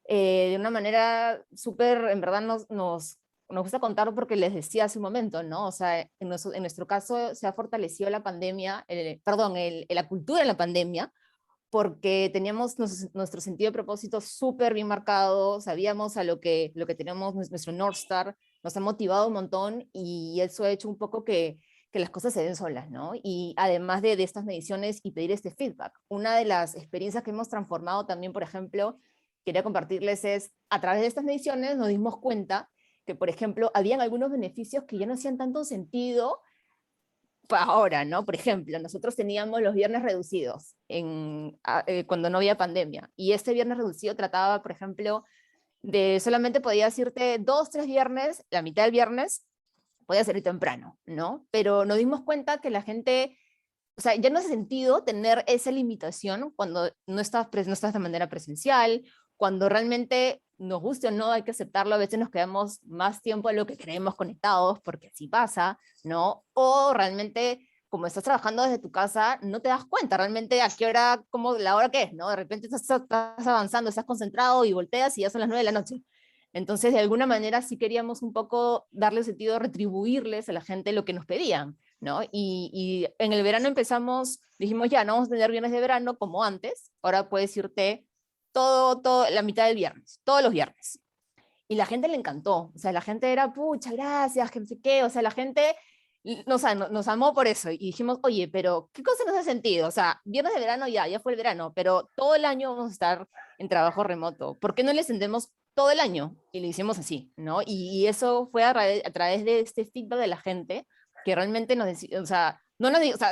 E: de una manera súper, en verdad nos gusta contarlo porque les decía hace un momento, ¿no? O sea, en nuestro caso se ha fortalecido la pandemia, la cultura en la pandemia, porque teníamos nuestro sentido de propósito súper bien marcado, sabíamos a lo que teníamos, nuestro North Star, nos ha motivado un montón, y eso ha hecho un poco que las cosas se den solas, ¿no? Y además de estas mediciones y pedir este feedback, una de las experiencias que hemos transformado también, por ejemplo, quería compartirles es, a través de estas mediciones nos dimos cuenta que, por ejemplo, habían algunos beneficios que ya no hacían tanto sentido ahora, ¿no? Por ejemplo, nosotros teníamos los viernes reducidos cuando no había pandemia, y este viernes reducido trataba, por ejemplo, de solamente podías irte 2, 3 viernes, la mitad del viernes podías ir temprano, ¿no? Pero nos dimos cuenta que la gente, o sea, ya no hace sentido tener esa limitación cuando no estás de manera presencial, cuando realmente nos guste o no, hay que aceptarlo, a veces nos quedamos más tiempo de lo que creemos conectados, porque así pasa, ¿no? O realmente, como estás trabajando desde tu casa, no te das cuenta realmente a qué hora, como la hora que es, ¿no? De repente estás avanzando, estás concentrado y volteas y ya son las 9 de la noche. Entonces, de alguna manera sí queríamos un poco darle sentido, retribuirles a la gente lo que nos pedían, ¿no? Y en el verano dijimos ya, no vamos a tener viernes de verano como antes, ahora puedes irte todo, la mitad del viernes, todos los viernes. Y la gente le encantó, o sea, la gente era, pucha, gracias, que no sé qué, o sea, la gente nos amó por eso, y dijimos, oye, pero ¿qué cosa nos hace sentido? O sea, viernes de verano ya fue el verano, pero todo el año vamos a estar en trabajo remoto, ¿por qué no le extendemos todo el año? Y lo hicimos así, ¿no? Y eso fue a través de este feedback de la gente, que realmente nos decía, o sea,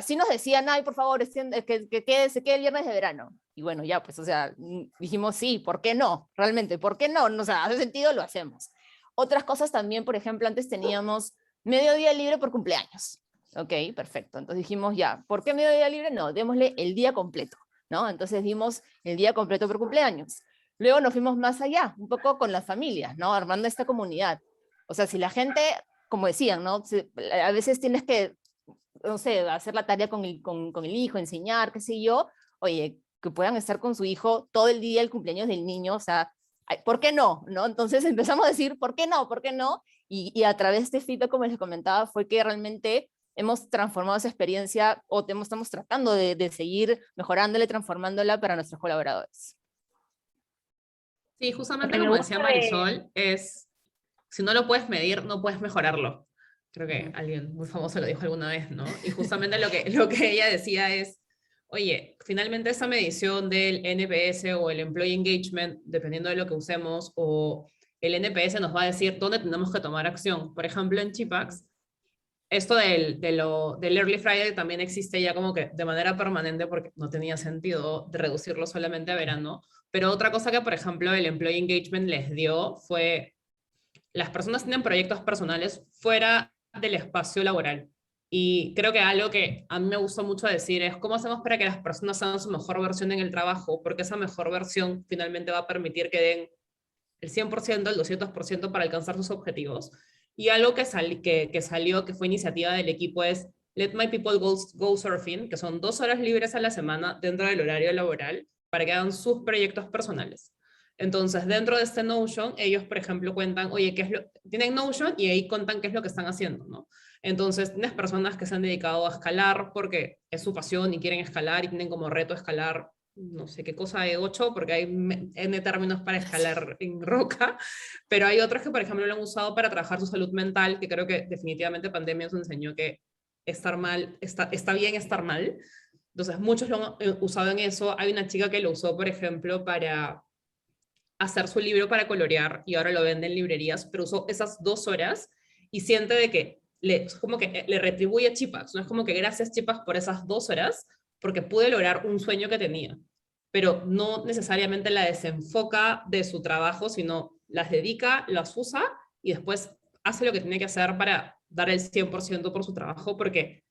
E: sí nos decían, ay, por favor, que se quede el viernes de verano. Y bueno, ya, pues, o sea, dijimos, sí, ¿por qué no? Realmente, ¿por qué no? O sea, hace sentido, lo hacemos. Otras cosas también, por ejemplo, antes teníamos mediodía libre por cumpleaños. Ok, perfecto. Entonces dijimos, ya, ¿por qué mediodía libre? No, démosle el día completo, ¿no? Entonces dimos el día completo por cumpleaños. Luego nos fuimos más allá, un poco con las familias, ¿no? Armando esta comunidad. O sea, si la gente, como decían, ¿no? A veces tienes que, no sé, hacer la tarea con el hijo, enseñar, qué sé yo. Oye, que puedan estar con su hijo todo el día, el cumpleaños del niño, o sea, ¿por qué no? ¿No? Entonces empezamos a decir, ¿por qué no? ¿Por qué no? Y a través de este feedback, como les comentaba, fue que realmente hemos transformado esa experiencia, o estamos tratando de seguir mejorándola y transformándola para nuestros colaboradores.
D: Sí, justamente como decía Marisol, si no lo puedes medir, no puedes mejorarlo. Creo que alguien muy famoso lo dijo alguna vez, ¿no? Y justamente lo que ella decía es, oye, finalmente esa medición del NPS o el Employee Engagement, dependiendo de lo que usemos, o el NPS nos va a decir dónde tenemos que tomar acción. Por ejemplo, en Chipax, esto del Early Friday también existe ya como que de manera permanente, porque no tenía sentido de reducirlo solamente a verano. Pero otra cosa que, por ejemplo, el Employee Engagement les dio fue, las personas tienen proyectos personales fuera del espacio laboral. Y creo que algo que a mí me gusta mucho decir es cómo hacemos para que las personas sean su mejor versión en el trabajo, porque esa mejor versión finalmente va a permitir que den el 100%, el 200% para alcanzar sus objetivos. Y algo que salió, que fue iniciativa del equipo, es Let My People Go Surfing, que son 2 horas libres a la semana dentro del horario laboral, para que hagan sus proyectos personales. Entonces, dentro de este Notion, ellos, por ejemplo, cuentan, oye, tienen Notion y ahí cuentan qué es lo que están haciendo, ¿no? Entonces, tienes personas que se han dedicado a escalar porque es su pasión y quieren escalar y tienen como reto escalar, no sé qué cosa de 8, porque hay N términos para escalar en roca, pero hay otros que, por ejemplo, lo han usado para trabajar su salud mental, que creo que definitivamente pandemia nos enseñó que estar mal, está bien estar mal. Entonces, muchos lo han usado en eso. Hay una chica que lo usó, por ejemplo, para hacer su libro para colorear y ahora lo vende en librerías, pero usó esas 2 horas y siente de que como que le retribuye Chipax, ¿no? Es como que gracias Chipax por esas 2 horas, porque pude lograr un sueño que tenía, pero no necesariamente la desenfoca de su trabajo, sino las dedica, las usa y después hace lo que tiene que hacer para dar el 100% por su trabajo, porque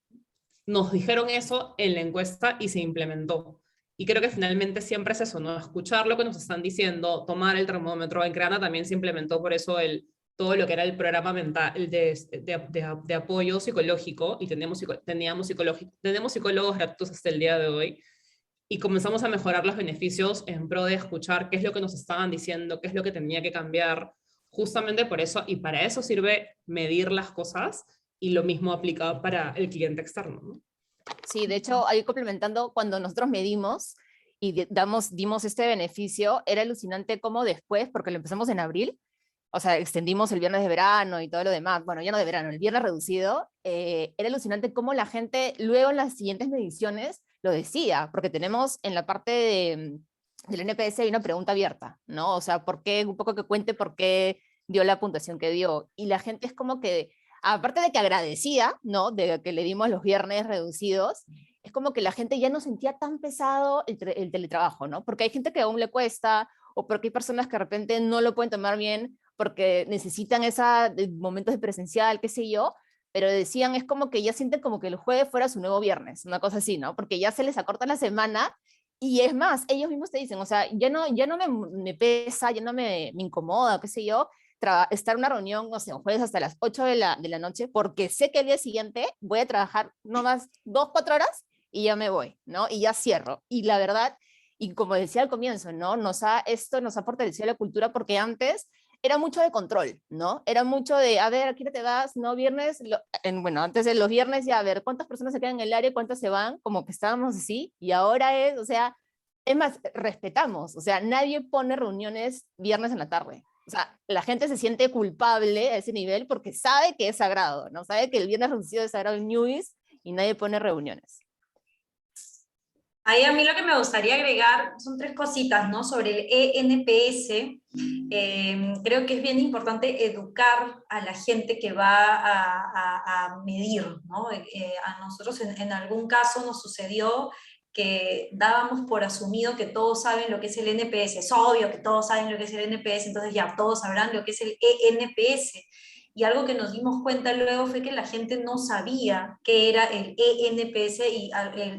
D: nos dijeron eso en la encuesta y se implementó. Y creo que finalmente siempre es eso, ¿no? Escuchar lo que nos están diciendo, tomar el termómetro. En Creana también se implementó por eso todo lo que era el programa mental de apoyo psicológico, y tenemos psicólogos gratuitos hasta el día de hoy, y comenzamos a mejorar los beneficios en pro de escuchar qué es lo que nos estaban diciendo, qué es lo que tenía que cambiar, justamente por eso, y para eso sirve medir las cosas, y lo mismo aplica para el cliente externo, ¿no?
E: Sí, de hecho, ahí complementando, cuando nosotros medimos y dimos este beneficio, era alucinante cómo después, porque lo empezamos en abril, o sea, extendimos el viernes de verano y todo lo demás, bueno, ya no de verano, el viernes reducido, era alucinante cómo la gente luego en las siguientes mediciones lo decía, porque tenemos en la parte del NPS hay una pregunta abierta, ¿no? O sea, ¿por qué? Un poco que cuente por qué dio la puntuación que dio, y la gente es como que aparte de que agradecía, ¿no? De que le dimos los viernes reducidos, es como que la gente ya no sentía tan pesado el teletrabajo, ¿no? Porque hay gente que aún le cuesta, o porque hay personas que de repente no lo pueden tomar bien porque necesitan momentos de presencial, qué sé yo, pero decían, es como que ya sienten como que el jueves fuera su nuevo viernes, una cosa así, ¿no? Porque ya se les acorta la semana, y es más, ellos mismos te dicen, o sea, ya no me pesa, ya no me incomoda, qué sé yo, estar en una reunión, no sé, un jueves hasta las 8 de la noche, porque sé que el día siguiente voy a trabajar no más 2, 4 horas y ya me voy, ¿no? Y ya cierro. Y la verdad, y como decía al comienzo, ¿no? Esto nos ha fortalecido la cultura, porque antes era mucho de control, ¿no? Era mucho de, a ver, aquí te vas, no, viernes, bueno, antes de los viernes ya, a ver, ¿cuántas personas se quedan en el área, cuántas se van? Como que estábamos así, y ahora o sea, es más, respetamos, o sea, nadie pone reuniones viernes en la tarde. O sea, la gente se siente culpable a ese nivel porque sabe que es sagrado, ¿no? Sabe que el viernes reducido es sagrado en News y nadie pone reuniones.
G: Ahí a mí lo que me gustaría agregar son 3 cositas, ¿no? Sobre el ENPS. Creo que es bien importante educar a la gente que va a medir, ¿no? A nosotros en algún caso nos sucedió que dábamos por asumido que todos saben lo que es el NPS. Es obvio que todos saben lo que es el NPS, entonces ya todos sabrán lo que es el ENPS. Y algo que nos dimos cuenta luego fue que la gente no sabía qué era el ENPS, y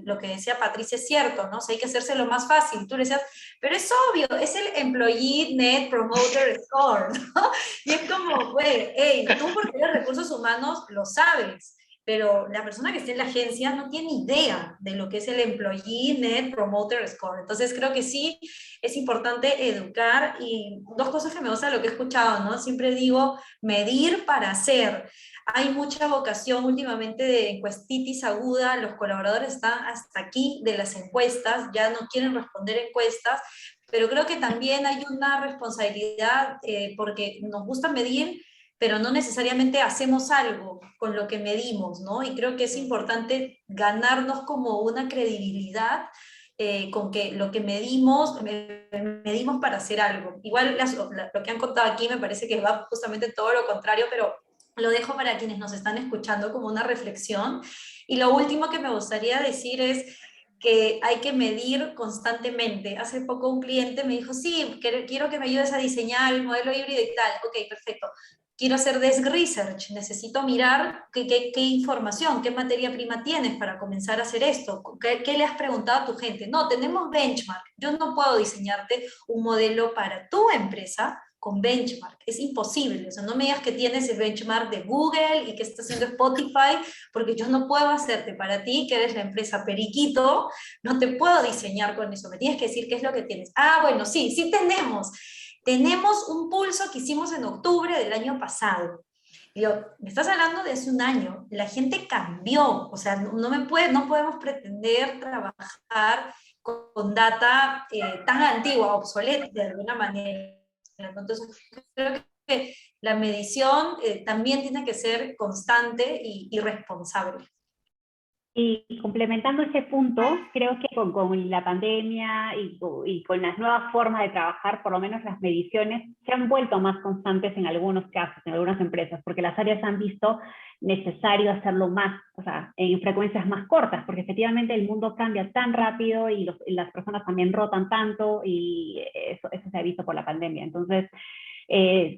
G: lo que decía Patricia es cierto, ¿no? O sea, hay que hacerse lo más fácil. Tú le decías, pero es obvio, es el Employee Net Promoter Score, ¿no? Y es como, güey, hey, tú porque eres recursos humanos lo sabes, pero la persona que esté en la agencia no tiene idea de lo que es el Employee Net Promoter Score. Entonces creo que sí es importante educar, y 2 cosas que me gusta de lo que he escuchado, ¿no? Siempre digo, medir para hacer. Hay mucha vocación últimamente de encuestitis aguda, los colaboradores están hasta aquí de las encuestas, ya no quieren responder encuestas, pero creo que también hay una responsabilidad, porque nos gusta medir, pero no necesariamente hacemos algo con lo que medimos, ¿no? Y creo que es importante ganarnos como una credibilidad con que lo que medimos para hacer algo. Igual lo que han contado aquí me parece que va justamente todo lo contrario, pero lo dejo para quienes nos están escuchando como una reflexión. Y lo último que me gustaría decir es que hay que medir constantemente. Hace poco un cliente me dijo, sí, quiero que me ayudes a diseñar el modelo híbrido y tal. Ok, perfecto. Quiero hacer desk research, necesito mirar qué información, qué materia prima tienes para comenzar a hacer esto, qué le has preguntado a tu gente. No, tenemos benchmark. Yo no puedo diseñarte un modelo para tu empresa con benchmark, es imposible, o sea, no me digas que tienes el benchmark de Google y que está haciendo Spotify, porque yo no puedo hacerte para ti, que eres la empresa Periquito, no te puedo diseñar con eso, me tienes que decir qué es lo que tienes. Ah, bueno, sí tenemos un pulso que hicimos en octubre del año pasado. Yo, me estás hablando de hace un año, la gente cambió, o sea, no podemos pretender trabajar con data tan antigua, obsoleta de alguna manera. Entonces, creo que la medición también tiene que ser constante y responsable.
F: Y complementando ese punto, creo que con la pandemia y con las nuevas formas de trabajar, por lo menos las mediciones se han vuelto más constantes en algunos casos, en algunas empresas, porque las áreas han visto necesario hacerlo más, o sea, en frecuencias más cortas, porque efectivamente el mundo cambia tan rápido y las personas también rotan tanto, y eso se ha visto por la pandemia. Entonces,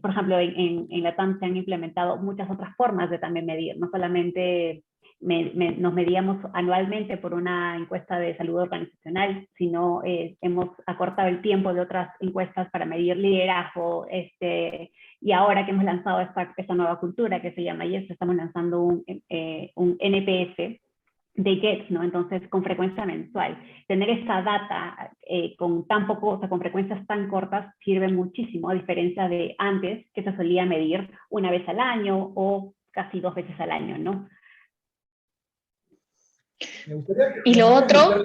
F: por ejemplo, en la TAM se han implementado muchas otras formas de también medir, no solamente nos medíamos anualmente por una encuesta de salud organizacional, sino hemos acortado el tiempo de otras encuestas para medir liderazgo, y ahora que hemos lanzado esta nueva cultura que se llama YES, estamos lanzando un NPS de JETS, ¿no? Entonces, con frecuencia mensual. Tener esta data con tan poco, o sea, con frecuencias tan cortas, sirve muchísimo, a diferencia de antes, que se solía medir una vez al año o casi 2 veces al año, ¿no?
A: Y lo otro,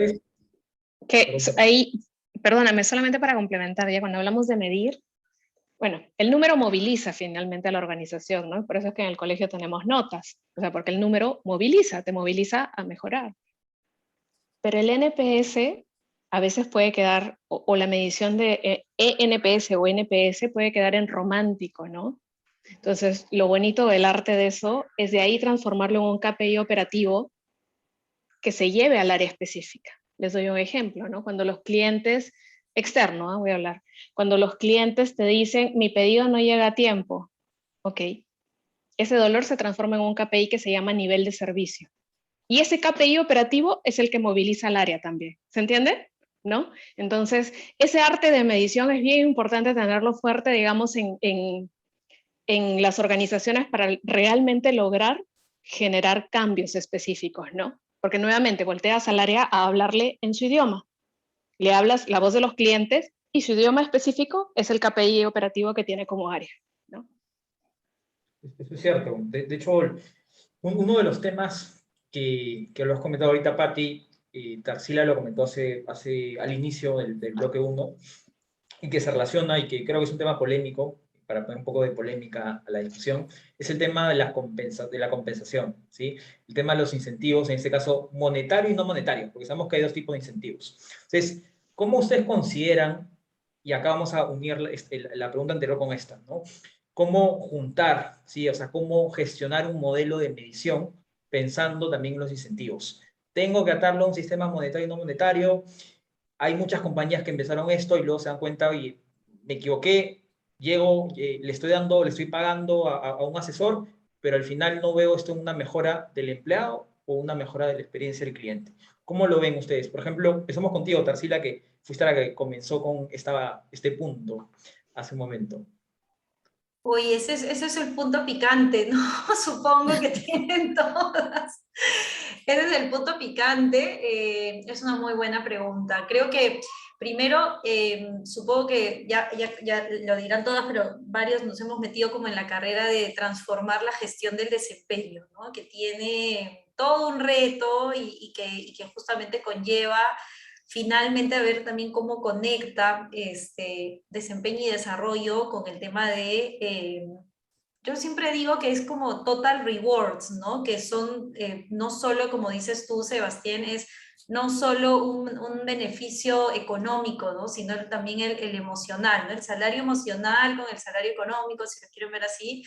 A: que ahí, perdóname, solamente para complementar, ya cuando hablamos de medir, bueno, el número moviliza finalmente a la organización, ¿no? Por eso es que en el colegio tenemos notas, o sea, porque el número moviliza, te moviliza a mejorar. Pero el NPS a veces puede quedar, o la medición de ENPS o NPS puede quedar en romántico, ¿no? Entonces, lo bonito del arte de eso es de ahí transformarlo en un KPI operativo que se lleve al área específica. Les doy un ejemplo, ¿no? Cuando los clientes, externo, voy a hablar, cuando los clientes te dicen, mi pedido no llega a tiempo, ok, ese dolor se transforma en un KPI que se llama nivel de servicio. Y ese KPI operativo es el que moviliza al área también, ¿se entiende? ¿No? Entonces, ese arte de medición es bien importante tenerlo fuerte, digamos, en las organizaciones para realmente lograr generar cambios específicos, ¿no? Porque nuevamente volteas al área a hablarle en su idioma. Le hablas la voz de los clientes y su idioma específico es el KPI operativo que tiene como área, ¿no?
C: Eso es cierto. De hecho, uno de los temas que lo has comentado ahorita, Patti, Tarsila lo comentó al inicio del bloque 1, y que se relaciona y que creo que es un tema polémico, para poner un poco de polémica a la discusión, es el tema de la compensación, ¿sí? El tema de los incentivos, en este caso monetario y no monetario, porque sabemos que hay dos tipos de incentivos. Entonces, ¿cómo ustedes consideran, y acá vamos a unir la pregunta anterior con esta, ¿no? ¿Cómo juntar, ¿sí? O sea, cómo gestionar un modelo de medición pensando también en los incentivos? ¿Tengo que atarlo a un sistema monetario y no monetario? Hay muchas compañías que empezaron esto y luego se dan cuenta, oye, me equivoqué, llego, le estoy pagando a un asesor, pero al final no veo esto en una mejora del empleado o una mejora de la experiencia del cliente. ¿Cómo lo ven ustedes? Por ejemplo, empezamos contigo, Tarsila, que fuiste la que comenzó con este punto hace un momento.
G: Uy, ese es el punto picante, ¿no? Supongo que tienen todas. Ese es el punto picante. Es una muy buena pregunta. Creo que primero, supongo que ya lo dirán todas, pero varios nos hemos metido como en la carrera de transformar la gestión del desempeño, ¿no? Que tiene todo un reto y que justamente conlleva finalmente a ver también cómo conecta desempeño y desarrollo con el tema de, yo siempre digo que es como total rewards, ¿no? Que son no solo, como dices tú, Sebastián, es no solo un beneficio económico, ¿no? Sino también el emocional, ¿no? El salario emocional con el salario económico, si lo quieren ver así.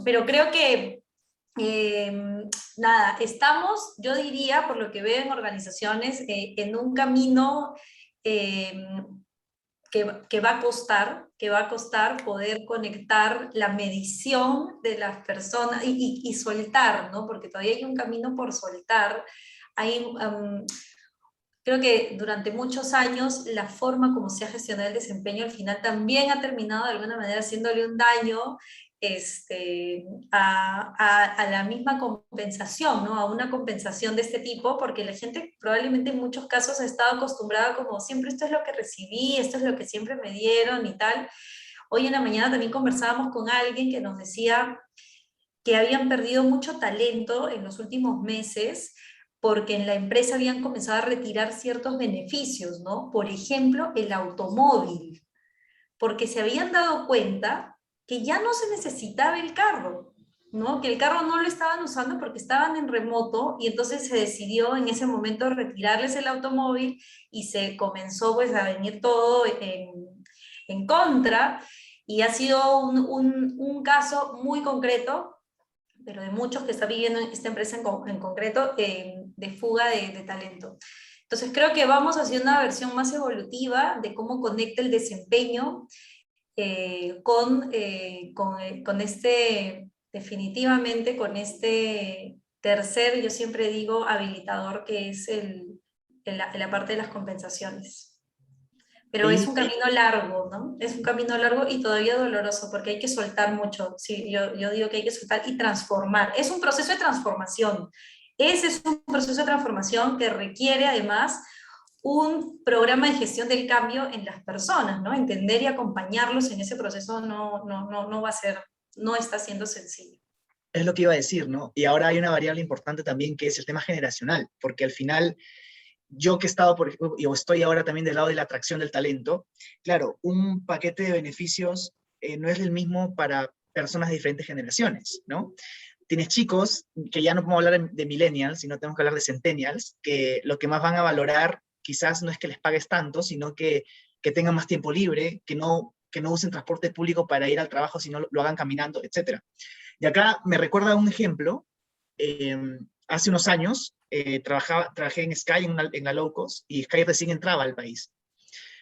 G: Pero creo que nada, estamos, yo diría, por lo que veo en organizaciones, en un camino que va a costar poder conectar la medición de las personas y soltar, ¿no? Porque todavía hay un camino por soltar. Hay, Creo que durante muchos años la forma como se ha gestionado el desempeño al final también ha terminado de alguna manera haciéndole un daño a la misma compensación, ¿no? A una compensación de este tipo, porque la gente probablemente en muchos casos ha estado acostumbrada como siempre esto es lo que recibí, esto es lo que siempre me dieron y tal. Hoy en la mañana también conversábamos con alguien que nos decía que habían perdido mucho talento en los últimos meses porque en la empresa habían comenzado a retirar ciertos beneficios, ¿no? Por ejemplo, el automóvil, porque se habían dado cuenta que ya no se necesitaba el carro, ¿no? Que el carro no lo estaban usando porque estaban en remoto y entonces se decidió en ese momento retirarles el automóvil y se comenzó pues a venir todo en contra y ha sido un caso muy concreto, pero de muchos que está viviendo esta empresa en concreto, de fuga de talento. Entonces creo que vamos hacia una versión más evolutiva de cómo conecta el desempeño con este, definitivamente con este tercer, yo siempre digo, habilitador que es la parte de las compensaciones. Pero es un camino largo, ¿no? Es un camino largo y todavía doloroso porque hay que soltar mucho. Sí, yo digo que hay que soltar y transformar. Es un proceso de transformación. Ese es un proceso de transformación que requiere además un programa de gestión del cambio en las personas, ¿no? Entender y acompañarlos en ese proceso no va a ser, no está siendo sencillo.
H: Es lo que iba a decir, ¿no? Y ahora hay una variable importante también que es el tema generacional, porque al final, yo que he estado, por ejemplo, y estoy ahora también del lado de la atracción del talento, claro, un paquete de beneficios no es el mismo para personas de diferentes generaciones, ¿no? Tienes chicos, que ya no podemos hablar de millennials, sino tenemos que hablar de centennials, que lo que más van a valorar quizás no es que les pagues tanto, sino que tengan más tiempo libre, que no usen transporte público para ir al trabajo, sino lo hagan caminando, etc. Y acá me recuerda un ejemplo. Hace unos años trabajé en Sky, en la low cost, y Sky recién entraba al país.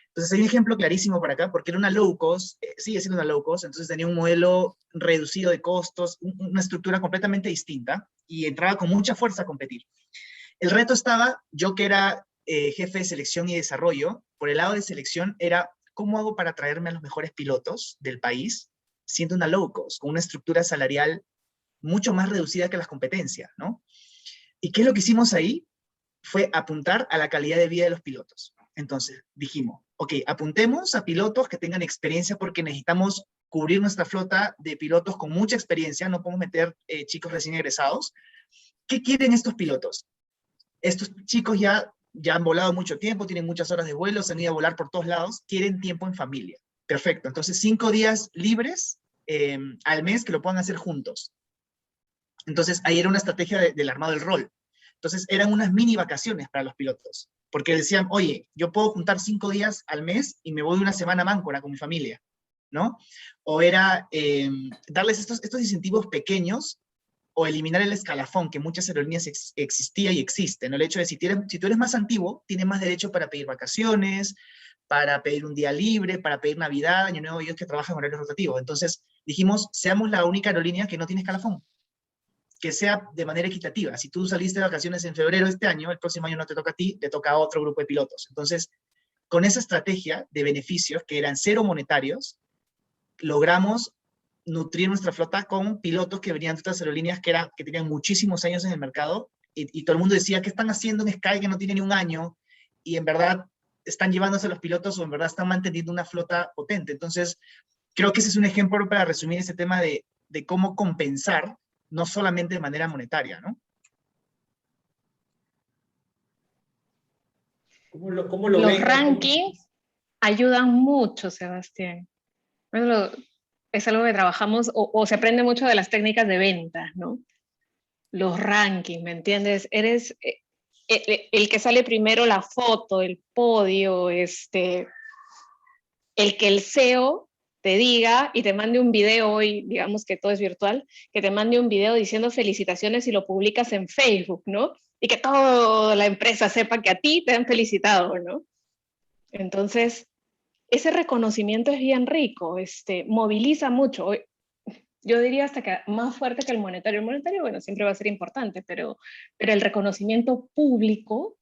H: Entonces hay un ejemplo clarísimo para acá, porque era una low cost, sigue siendo una low cost, entonces tenía un modelo reducido de costos, una estructura completamente distinta, y entraba con mucha fuerza a competir. El reto estaba, yo que era jefe de selección y desarrollo, por el lado de selección era, ¿cómo hago para traerme a los mejores pilotos del país, siendo una low cost, con una estructura salarial mucho más reducida que las competencias, ¿no? ¿Y qué es lo que hicimos ahí? Fue apuntar a la calidad de vida de los pilotos. Entonces dijimos, ok, apuntemos a pilotos que tengan experiencia porque necesitamos cubrir nuestra flota de pilotos con mucha experiencia, no podemos meter chicos recién egresados. ¿Qué quieren estos pilotos? Estos chicos ya han volado mucho tiempo, tienen muchas horas de vuelo, se han ido a volar por todos lados, quieren tiempo en familia. Perfecto, entonces 5 días libres al mes que lo puedan hacer juntos. Entonces ahí era una estrategia del armado del rol. Entonces eran unas mini vacaciones para los pilotos, porque decían, oye, yo puedo juntar 5 días al mes y me voy una semana a Máncora con mi familia, ¿no? O era darles estos incentivos pequeños o eliminar el escalafón que muchas aerolíneas existía y existe, ¿no? El hecho de si tú eres más antiguo, tienes más derecho para pedir vacaciones, para pedir un día libre, para pedir Navidad, Año Nuevo, ellos que trabajan en horarios rotativos. Entonces dijimos, seamos la única aerolínea que no tiene escalafón, que sea de manera equitativa. Si tú saliste de vacaciones en febrero de este año, el próximo año no te toca a ti, te toca a otro grupo de pilotos. Entonces, con esa estrategia de beneficios que eran cero monetarios, logramos nutrir nuestra flota con pilotos que venían de otras aerolíneas que tenían muchísimos años en el mercado, y todo el mundo decía, ¿qué están haciendo en Sky que no tiene ni un año? Y en verdad están llevándose los pilotos o en verdad están manteniendo una flota potente. Entonces, creo que ese es un ejemplo para resumir ese tema de cómo compensar, no solamente de manera monetaria, ¿no?
C: ¿Cómo lo
A: Los
C: ven?
A: rankings ayudan mucho, Sebastián. Es algo que trabajamos o se aprende mucho de las técnicas de ventas, ¿no? Los rankings, ¿me entiendes? Eres el que sale primero la foto, el podio, el que el SEO te diga y te mande un video hoy, digamos que todo es virtual, que te mande un video diciendo felicitaciones y lo publicas en Facebook, ¿no? Y que toda la empresa sepa que a ti te han felicitado, ¿no? Entonces, ese reconocimiento es bien rico, moviliza mucho. Yo diría hasta que más fuerte que el monetario. El monetario, bueno, siempre va a ser importante, pero el reconocimiento público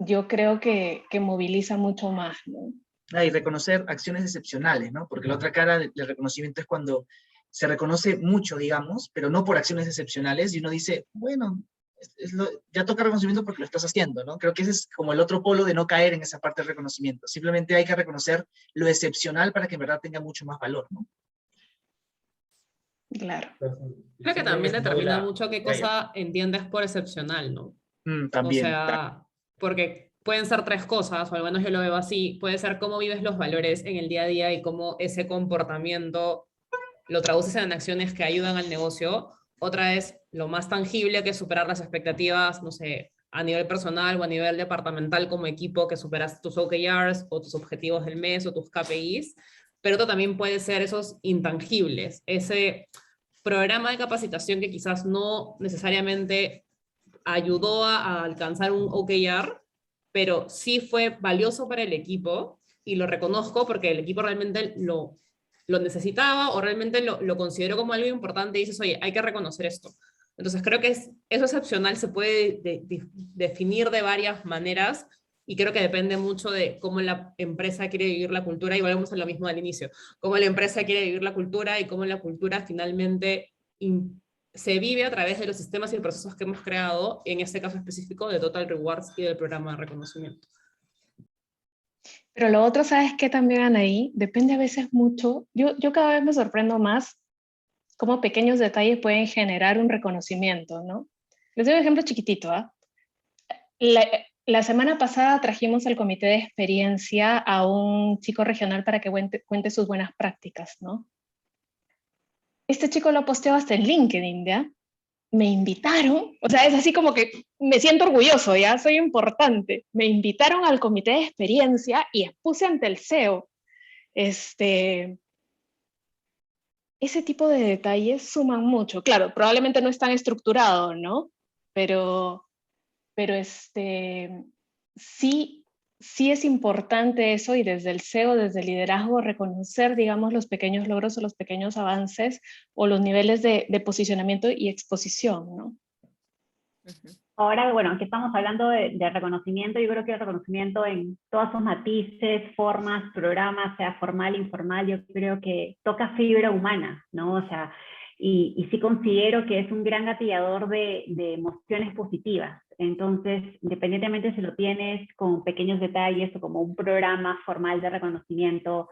A: yo creo que moviliza mucho más, ¿no?
H: Y reconocer acciones excepcionales, ¿no? Porque la otra cara del reconocimiento es cuando se reconoce mucho, digamos, pero no por acciones excepcionales, y uno dice, bueno, ya toca reconocimiento porque lo estás haciendo, ¿no? Creo que ese es como el otro polo de no caer en esa parte del reconocimiento. Simplemente hay que reconocer lo excepcional para que en verdad tenga mucho más valor, ¿no?
A: Claro.
D: Creo que también determina mucho qué cosa entiendes por excepcional, ¿no?
H: También.
D: O sea, porque pueden ser tres cosas, o al menos yo lo veo así. Puede ser cómo vives los valores en el día a día y cómo ese comportamiento lo traduces en acciones que ayudan al negocio. Otra es lo más tangible, que es superar las expectativas, no sé, a nivel personal o a nivel departamental como equipo, que superas tus OKRs o tus objetivos del mes o tus KPIs. Pero otro también puede ser esos intangibles, ese programa de capacitación que quizás no necesariamente ayudó a alcanzar un OKR, pero sí fue valioso para el equipo, y lo reconozco porque el equipo realmente lo necesitaba, o realmente lo consideró como algo importante, y dices, oye, hay que reconocer esto. Entonces creo que eso excepcional se puede definir de varias maneras, y creo que depende mucho de cómo la empresa quiere vivir la cultura, y volvemos a lo mismo al inicio, cómo la empresa quiere vivir la cultura y cómo la cultura finalmente se vive a través de los sistemas y procesos que hemos creado, en este caso específico de Total Rewards y del programa de reconocimiento.
A: Pero lo otro, ¿sabes qué también, Anaí? Depende a veces mucho. Yo cada vez me sorprendo más cómo pequeños detalles pueden generar un reconocimiento, ¿no? Les doy un ejemplo chiquitito, ¿ah? La semana pasada trajimos al comité de experiencia a un chico regional para que cuente sus buenas prácticas, ¿no? Este chico lo posteó hasta en LinkedIn, ¿ya? Me invitaron, o sea, es así como que me siento orgulloso, ya, soy importante. Me invitaron al comité de experiencia y expuse ante el CEO. Ese tipo de detalles suman mucho. Claro, probablemente no es tan estructurado, ¿no? Pero sí es importante eso, y desde el CEO, desde el liderazgo, reconocer, digamos, los pequeños logros o los pequeños avances o los niveles de posicionamiento y exposición, ¿no?
F: Ahora, bueno, aquí estamos hablando de reconocimiento. Yo creo que el reconocimiento en todas sus matices, formas, programas, sea formal, informal, yo creo que toca fibra humana, ¿no? O sea, y sí considero que es un gran gatillador de emociones positivas. Entonces, independientemente si lo tienes con pequeños detalles o como un programa formal de reconocimiento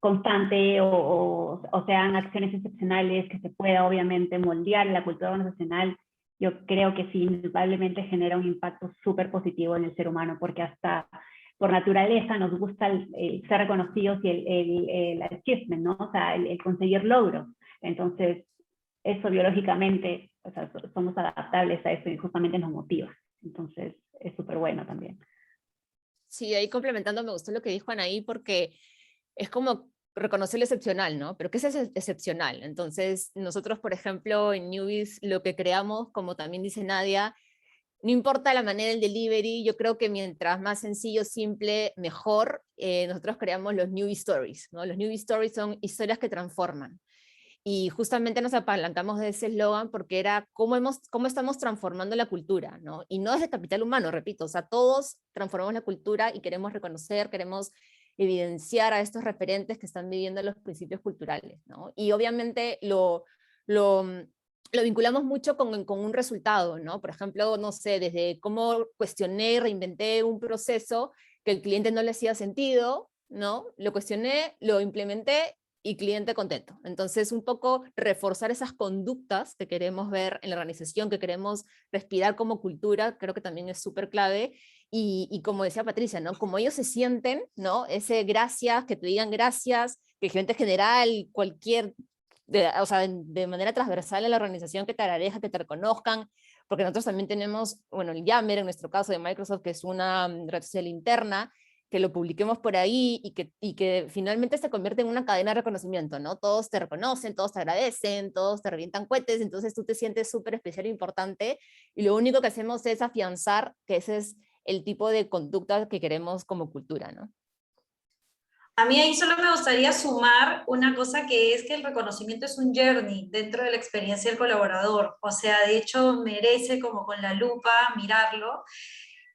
F: constante o sean acciones excepcionales que se pueda obviamente moldear en la cultura organizacional, yo creo que sí, indudablemente genera un impacto súper positivo en el ser humano, porque hasta por naturaleza nos gusta el ser reconocidos y el achievement, ¿no? O sea, el conseguir logros. Entonces, eso biológicamente, o sea, somos adaptables a eso y justamente nos motiva. Entonces, es súper bueno también.
E: Sí, ahí complementando, me gustó lo que dijo Anaí, porque es como reconocer lo excepcional, ¿no? Pero ¿qué es excepcional? Entonces, nosotros, por ejemplo, en Newbies, lo que creamos, como también dice Nadia, no importa la manera del delivery, yo creo que mientras más sencillo, simple, mejor. Nosotros creamos los Newbie Stories, ¿no? Los Newbie Stories son historias que transforman. Y justamente nos apalancamos de ese eslogan porque era cómo estamos transformando la cultura, ¿no? Y no desde capital humano, repito, o sea, todos transformamos la cultura y queremos reconocer, queremos evidenciar a estos referentes que están viviendo los principios culturales, ¿no? Y obviamente lo vinculamos mucho con un resultado, ¿no? Por ejemplo, no sé, desde cómo cuestioné y reinventé un proceso que el cliente no le hacía sentido, ¿no? Lo cuestioné, lo implementé y cliente contento. Entonces, un poco reforzar esas conductas que queremos ver en la organización, que queremos respirar como cultura, creo que también es súper clave. Y como decía Patricia, ¿no? Como ellos se sienten, ¿no? Ese gracias, que te digan gracias, que el gerente general, cualquier, o sea, de manera transversal en la organización, que te agradezca, que te reconozcan, porque nosotros también tenemos, bueno, el Yammer, en nuestro caso de Microsoft, que es una red social interna, que lo publiquemos por ahí y que finalmente se convierte en una cadena de reconocimiento, ¿no? Todos te reconocen, todos te agradecen, todos te revientan cohetes, entonces tú te sientes súper especial e importante, y lo único que hacemos es afianzar que ese es el tipo de conducta que queremos como cultura, ¿no?
G: A mí ahí solo me gustaría sumar una cosa, que es que el reconocimiento es un journey dentro de la experiencia del colaborador. O sea, de hecho merece como con la lupa mirarlo.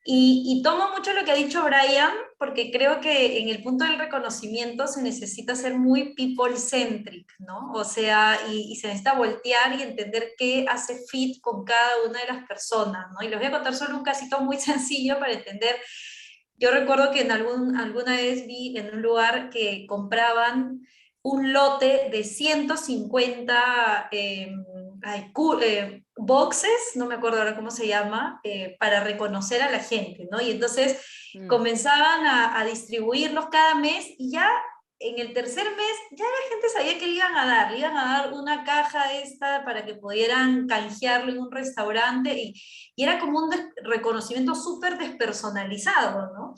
G: Y tomo mucho lo que ha dicho Brian, porque creo que en el punto del reconocimiento se necesita ser muy people-centric, ¿no? O sea, y se necesita voltear y entender qué hace fit con cada una de las personas, ¿no? Y les voy a contar solo un casito muy sencillo para entender. Yo recuerdo que alguna vez vi en un lugar que compraban un lote de 150 boxes, no me acuerdo ahora cómo se llama, para reconocer a la gente, ¿no? Y entonces comenzaban a distribuirlos cada mes y ya en el tercer mes ya la gente sabía que le iban a dar una caja esta para que pudieran canjearlo en un restaurante y era como un reconocimiento súper despersonalizado, ¿no?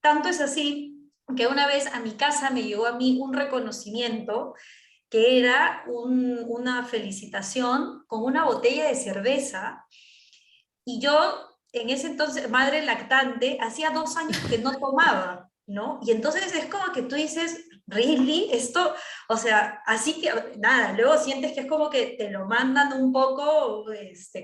G: Tanto es así que una vez a mi casa me llegó a mí un reconocimiento que era una felicitación con una botella de cerveza, y yo en ese entonces, madre lactante, hacía 2 años que no tomaba, ¿no? Y entonces es como que tú dices, ¿really? Esto, o sea, así que, nada, luego sientes que es como que te lo mandan un poco,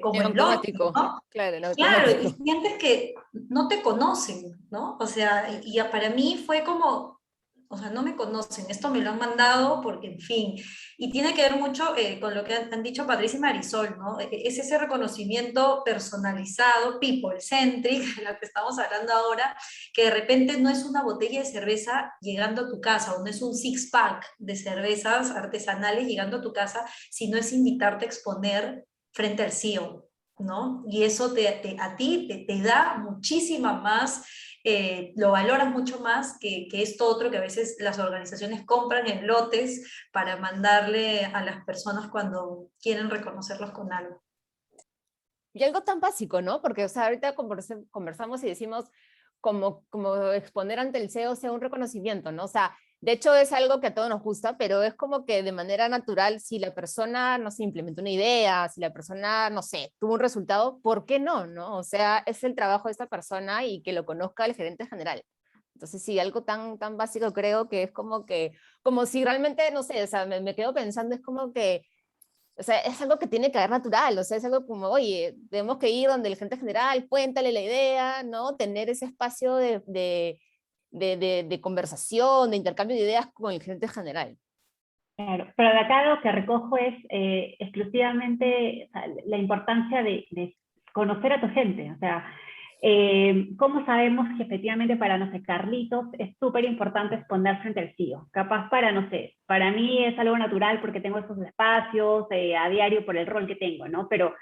G: como
E: En
G: el lote,
E: automático,
G: ¿no?
E: claro, en
G: Claro,
E: automático.
G: y sientes que no te conocen, ¿no? O sea, y para mí fue como, o sea, no me conocen, esto me lo han mandado porque, en fin, y tiene que ver mucho con lo que han dicho Patricia y Marisol, ¿no? Es ese reconocimiento personalizado, people-centric, de lo que estamos hablando ahora, que de repente no es una botella de cerveza llegando a tu casa, o no es un six-pack de cervezas artesanales llegando a tu casa, sino es invitarte a exponer frente al CEO, ¿no? Y eso a ti te da muchísima más, lo valoras mucho más que esto otro que a veces las organizaciones compran en lotes para mandarle a las personas cuando quieren reconocerlos con algo.
E: Y algo tan básico, ¿no? Porque, o sea, ahorita conversamos y decimos como exponer ante el CEO sea un reconocimiento, ¿no? O sea, de hecho es algo que a todos nos gusta, pero es como que de manera natural, si la persona, no sé, implementó una idea, si la persona, no sé, tuvo un resultado, ¿por qué no, no? O sea, es el trabajo de esta persona y que lo conozca el gerente general. Entonces, sí, algo tan básico creo que es como si realmente, no sé, o sea, me quedo pensando, es como que, o sea, es algo que tiene que haber natural, o sea, es algo como, oye, tenemos que ir donde el gerente general, cuéntale la idea, ¿no? Tener ese espacio de conversación, de intercambio de ideas con el gerente general.
F: Claro, pero de acá lo que recojo es exclusivamente, o sea, la importancia de conocer a tu gente. O sea, ¿cómo sabemos que efectivamente para, no sé, Carlitos es súper importante exponer frente al CEO? Capaz para, no sé, para mí es algo natural porque tengo esos espacios a diario por el rol que tengo, ¿no? Pero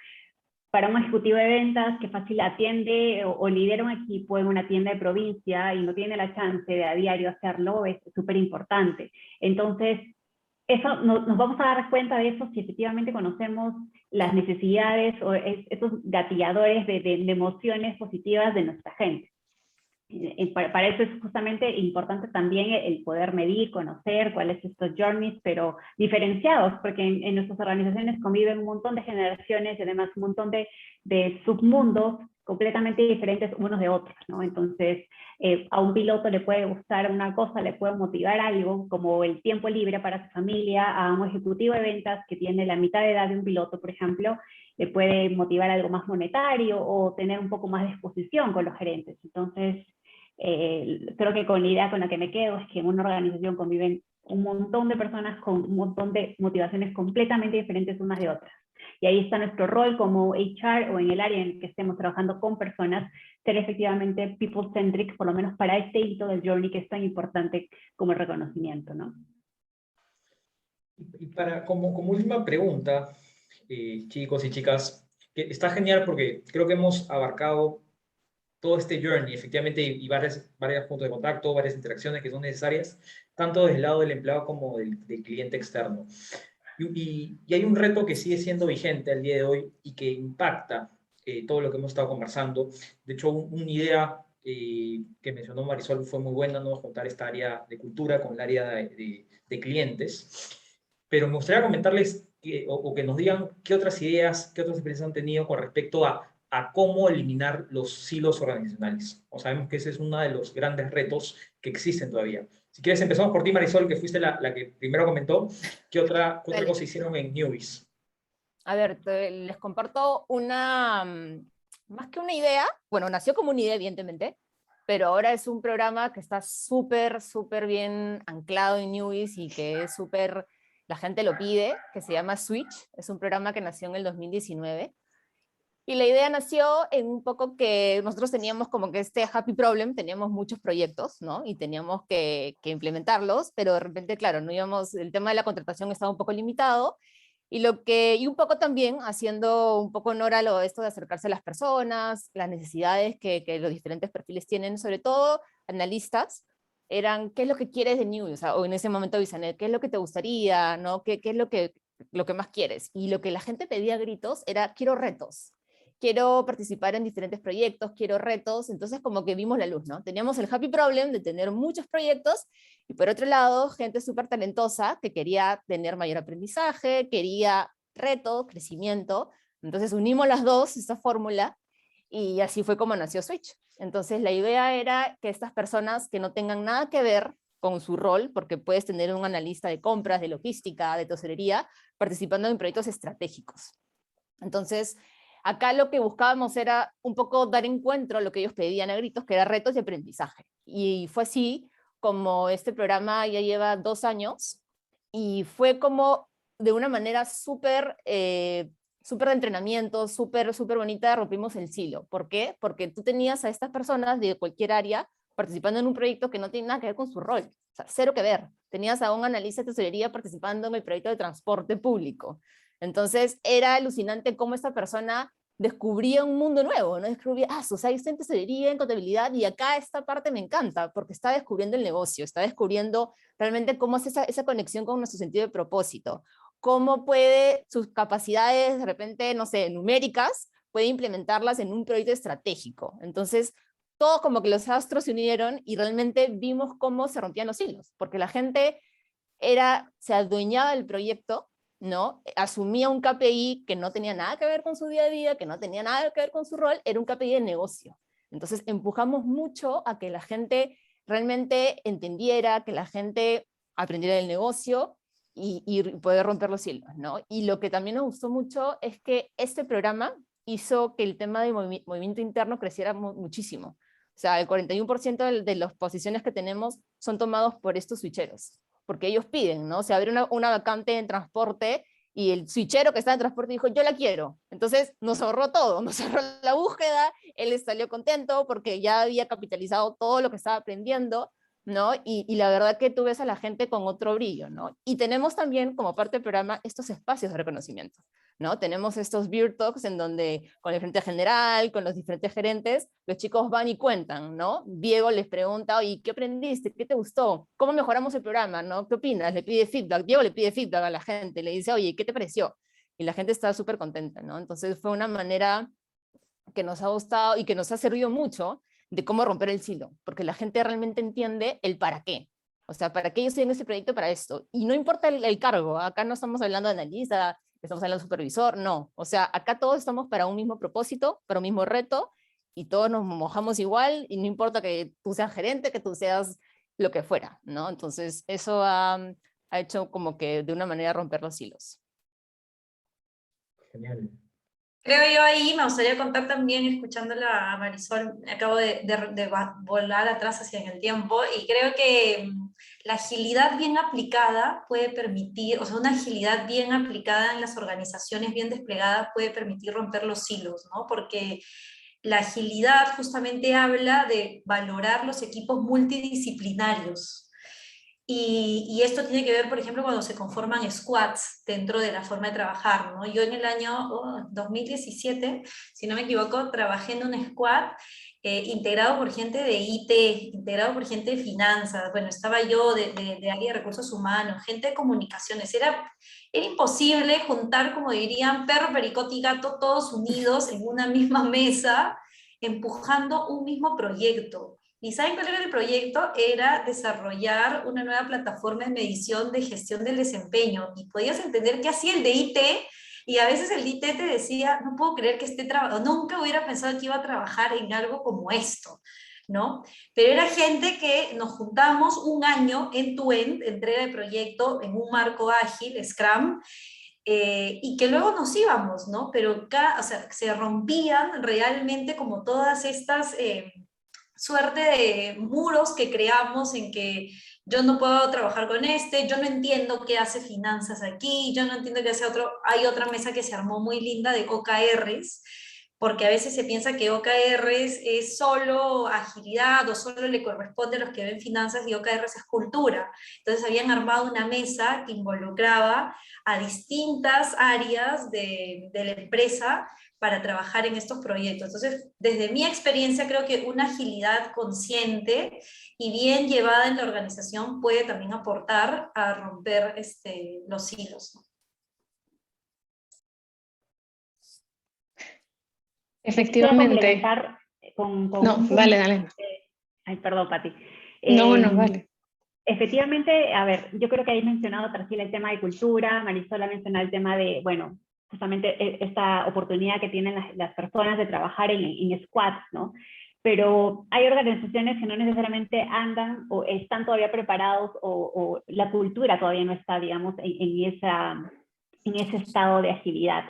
F: para un ejecutivo de ventas que fácil atiende o lidera un equipo en una tienda de provincia y no tiene la chance de a diario hacerlo, es súper importante. Entonces, eso nos vamos a dar cuenta de eso si efectivamente conocemos las necesidades o esos gatilladores de emociones positivas de nuestra gente. Para eso es justamente importante también el poder medir, conocer cuáles son estos journeys, pero diferenciados, porque en nuestras organizaciones conviven un montón de generaciones y además un montón de submundos completamente diferentes unos de otros, ¿no? Entonces, a un piloto le puede gustar una cosa, le puede motivar algo, como el tiempo libre para su familia. A un ejecutivo de ventas que tiene la mitad de edad de un piloto, por ejemplo, le puede motivar algo más monetario o tener un poco más de exposición con los gerentes. Entonces, creo que con la idea con la que me quedo es que en una organización conviven un montón de personas con un montón de motivaciones completamente diferentes unas de otras. Y ahí está nuestro rol como HR o en el área en el que estemos trabajando con personas, ser efectivamente people-centric, por lo menos para este hito del journey que es tan importante como el reconocimiento, ¿no?
C: Y como última pregunta, chicos y chicas, que está genial porque creo que hemos abarcado todo este journey, efectivamente, y varios puntos de contacto, varias interacciones que son necesarias, tanto del lado del empleado como del cliente externo. Y hay un reto que sigue siendo vigente al día de hoy y que impacta todo lo que hemos estado conversando. De hecho, una idea que mencionó Marisol fue muy buena, ¿no? Juntar esta área de cultura con el área de clientes. Pero me gustaría comentarles o que nos digan qué otras ideas, qué otras experiencias han tenido con respecto a cómo eliminar los silos organizacionales. O sabemos que ese es uno de los grandes retos que existen todavía. Si quieres, empezamos por ti, Marisol, que fuiste la que primero comentó. ¿Qué otra cosa hicieron en Newbies?
E: A ver, les comparto una más que una idea, bueno, nació como una idea, evidentemente, pero ahora es un programa que está súper, súper bien anclado en Newies y que es súper, la gente lo pide, que se llama Switch. Es un programa que nació en el 2019. Y la idea nació en un poco que nosotros teníamos como que este happy problem, teníamos muchos proyectos, ¿no? Y teníamos que implementarlos, pero de repente, claro, no íbamos, el tema de la contratación estaba un poco limitado, y un poco también haciendo un poco honor a lo esto de acercarse a las personas, las necesidades que los diferentes perfiles tienen, sobre todo analistas, eran qué es lo que quieres de News, o en ese momento Bisanet, qué es lo que te gustaría, ¿no? ¿Qué es lo que más quieres? Y lo que la gente pedía a gritos era quiero retos, quiero participar en diferentes proyectos, quiero retos, entonces como que vimos la luz, ¿no? Teníamos el happy problem de tener muchos proyectos, y por otro lado, gente súper talentosa que quería tener mayor aprendizaje, quería reto, crecimiento, entonces unimos las dos, esta fórmula, y así fue como nació Switch. Entonces la idea era que estas personas que no tengan nada que ver con su rol, porque puedes tener un analista de compras, de logística, de tesorería, participando en proyectos estratégicos. Entonces, acá lo que buscábamos era un poco dar encuentro a lo que ellos pedían a gritos, que era retos y aprendizaje. Y fue así como este programa ya lleva 2 años, y fue como de una manera súper súper de entrenamiento, súper bonita, rompimos el silo. ¿Por qué? Porque tú tenías a estas personas de cualquier área participando en un proyecto que no tiene nada que ver con su rol, o sea, cero que ver. Tenías a un analista de tesorería participando en el proyecto de transporte público. Entonces era alucinante cómo esta persona descubría un mundo nuevo, ¿no? Descubría, o sea, está en tesorería, en contabilidad, y acá esta parte me encanta, porque está descubriendo el negocio, está descubriendo realmente cómo es esa conexión con nuestro sentido de propósito, cómo puede sus capacidades, de repente, no sé, numéricas, puede implementarlas en un proyecto estratégico. Entonces, todo como que los astros se unieron y realmente vimos cómo se rompían los hilos, porque la gente se adueñaba del proyecto, ¿no? Asumía un KPI que no tenía nada que ver con su día a día, que no tenía nada que ver con su rol, era un KPI de negocio. Entonces empujamos mucho a que la gente realmente entendiera, que la gente aprendiera del negocio y poder romper los hilos, ¿no? Y lo que también nos gustó mucho es que este programa hizo que el tema de movimiento interno creciera muchísimo. O sea, el 41% de las posiciones que tenemos son tomados por estos switcheros, porque ellos piden, ¿no? Se abrió una vacante en transporte y el switchero que estaba en transporte dijo, yo la quiero. Entonces nos ahorró todo, nos ahorró la búsqueda, él salió contento porque ya había capitalizado todo lo que estaba aprendiendo, ¿no? Y la verdad que tú ves a la gente con otro brillo, ¿no? Y tenemos también como parte del programa estos espacios de reconocimiento, ¿no? Tenemos estos Beer Talks en donde con el gerente general, con los diferentes gerentes, los chicos van y cuentan, ¿no? Diego les pregunta, oye, ¿qué aprendiste? ¿Qué te gustó? ¿Cómo mejoramos el programa? ¿No? ¿Qué opinas? Le pide feedback, Diego le pide feedback a la gente, le dice, oye, ¿qué te pareció? Y la gente está súper contenta, ¿no? Entonces fue una manera que nos ha gustado y que nos ha servido mucho de cómo romper el silo, porque la gente realmente entiende el para qué. O sea, ¿para qué yo estoy en este proyecto para esto? Y no importa el cargo, acá no estamos hablando de analista, estamos hablando de supervisor, no. O sea, acá todos estamos para un mismo propósito, para un mismo reto, y todos nos mojamos igual, y no importa que tú seas gerente, que tú seas lo que fuera, ¿no? Entonces, eso ha hecho como que de una manera romper los hilos.
C: Genial.
G: Creo yo ahí, me gustaría contar también, escuchándola a Marisol, acabo de volar atrás hacia en el tiempo, y creo que la agilidad bien aplicada puede permitir, o sea, una agilidad bien aplicada en las organizaciones, bien desplegada, puede permitir romper los hilos, ¿no? Porque la agilidad justamente habla de valorar los equipos multidisciplinarios. Y esto tiene que ver, por ejemplo, cuando se conforman squads dentro de la forma de trabajar, ¿no? Yo en el año 2017, si no me equivoco, trabajé en un squad integrado por gente de IT, integrado por gente de finanzas, bueno, estaba yo de área de recursos humanos, gente de comunicaciones, era imposible juntar, como dirían, perro, pericote y gato, todos unidos en una misma mesa, empujando un mismo proyecto. ¿Y saben cuál era el proyecto? Era desarrollar una nueva plataforma de medición de gestión del desempeño. Y podías entender qué hacía el de IT, y a veces el de IT te decía, no puedo creer que esté trabajando, nunca hubiera pensado que iba a trabajar en algo como esto, ¿no? Pero era gente que nos juntamos un año end-to-end, entrega de proyecto en un marco ágil, Scrum, y que luego nos íbamos, ¿no? Pero o sea, se rompían realmente como todas estas suerte de muros que creamos en que yo no puedo trabajar con yo no entiendo qué hace finanzas aquí, yo no entiendo qué hace otro. Hay otra mesa que se armó muy linda de OKRs, porque a veces se piensa que OKRs es solo agilidad o solo le corresponde a los que ven finanzas, y OKRs es cultura. Entonces habían armado una mesa que involucraba a distintas áreas de la empresa para trabajar en estos proyectos. Entonces, desde mi experiencia, creo que una agilidad consciente y bien llevada en la organización puede también aportar a romper los hilos, ¿no?
A: Efectivamente. No, dale.
F: Ay, perdón, Pati.
A: No, vale.
F: Efectivamente, a ver, yo creo que ahí mencionado Tarsila el tema de cultura, Marisol ha mencionado el tema de, bueno, justamente esta oportunidad que tienen las personas de trabajar en squads, ¿no? Pero hay organizaciones que no necesariamente andan o están todavía preparados o la cultura todavía no está, digamos, en ese estado de agilidad.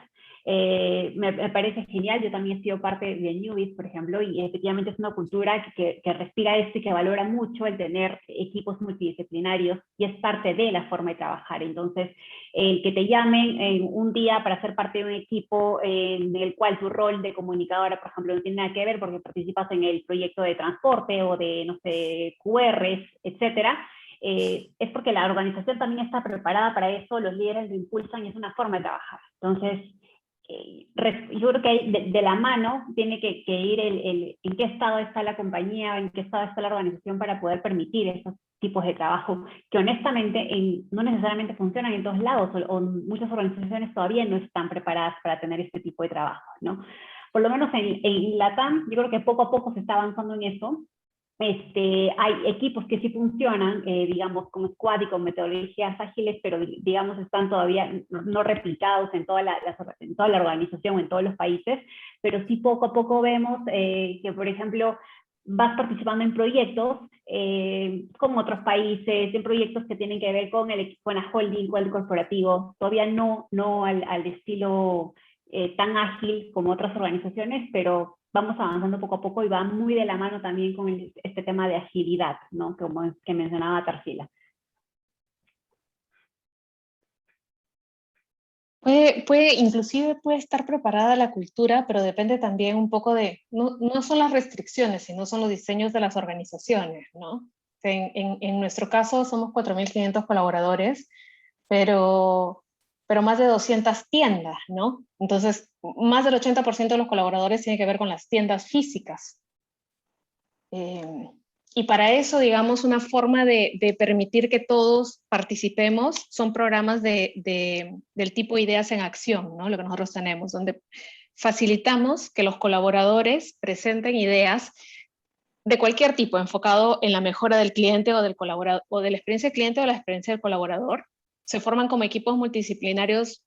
F: Me parece genial, yo también he sido parte de Newbies, por ejemplo, y efectivamente es una cultura que respira esto y que valora mucho el tener equipos multidisciplinarios, y es parte de la forma de trabajar. Entonces, el que te llamen un día para ser parte de un equipo en el cual tu rol de comunicadora, por ejemplo, no tiene nada que ver porque participas en el proyecto de transporte o de, no sé, QRs, etcétera, es porque la organización también está preparada para eso, los líderes lo impulsan y es una forma de trabajar. Entonces, yo creo que de la mano tiene que ir en qué estado está la compañía, en qué estado está la organización para poder permitir esos tipos de trabajo que honestamente no necesariamente funcionan en todos lados, o muchas organizaciones todavía no están preparadas para tener este tipo de trabajo, ¿no? Por lo menos en LATAM, yo creo que poco a poco se está avanzando en eso. Hay equipos que sí funcionan, digamos, con squad y con metodologías ágiles, pero digamos están todavía no replicados en toda la organización o en todos los países, pero sí poco a poco vemos que, por ejemplo, vas participando en proyectos con otros países, en proyectos que tienen que ver con la holding, con el corporativo, todavía no al estilo tan ágil como otras organizaciones, pero vamos avanzando poco a poco y va muy de la mano también con este tema de agilidad, ¿no? Como que mencionaba Tarsila.
A: Inclusive puede estar preparada la cultura, pero depende también un poco no son las restricciones, sino son los diseños de las organizaciones, ¿no? En nuestro caso somos 4.500 colaboradores, pero más de 200 tiendas, ¿no? Entonces, más del 80% de los colaboradores tiene que ver con las tiendas físicas. Y para eso, digamos, una forma de permitir que todos participemos son programas del tipo Ideas en Acción, ¿no? Lo que nosotros tenemos, donde facilitamos que los colaboradores presenten ideas de cualquier tipo, enfocado en la mejora del cliente o del colaborador, o de la experiencia del cliente o la experiencia del colaborador. Se forman como equipos multidisciplinarios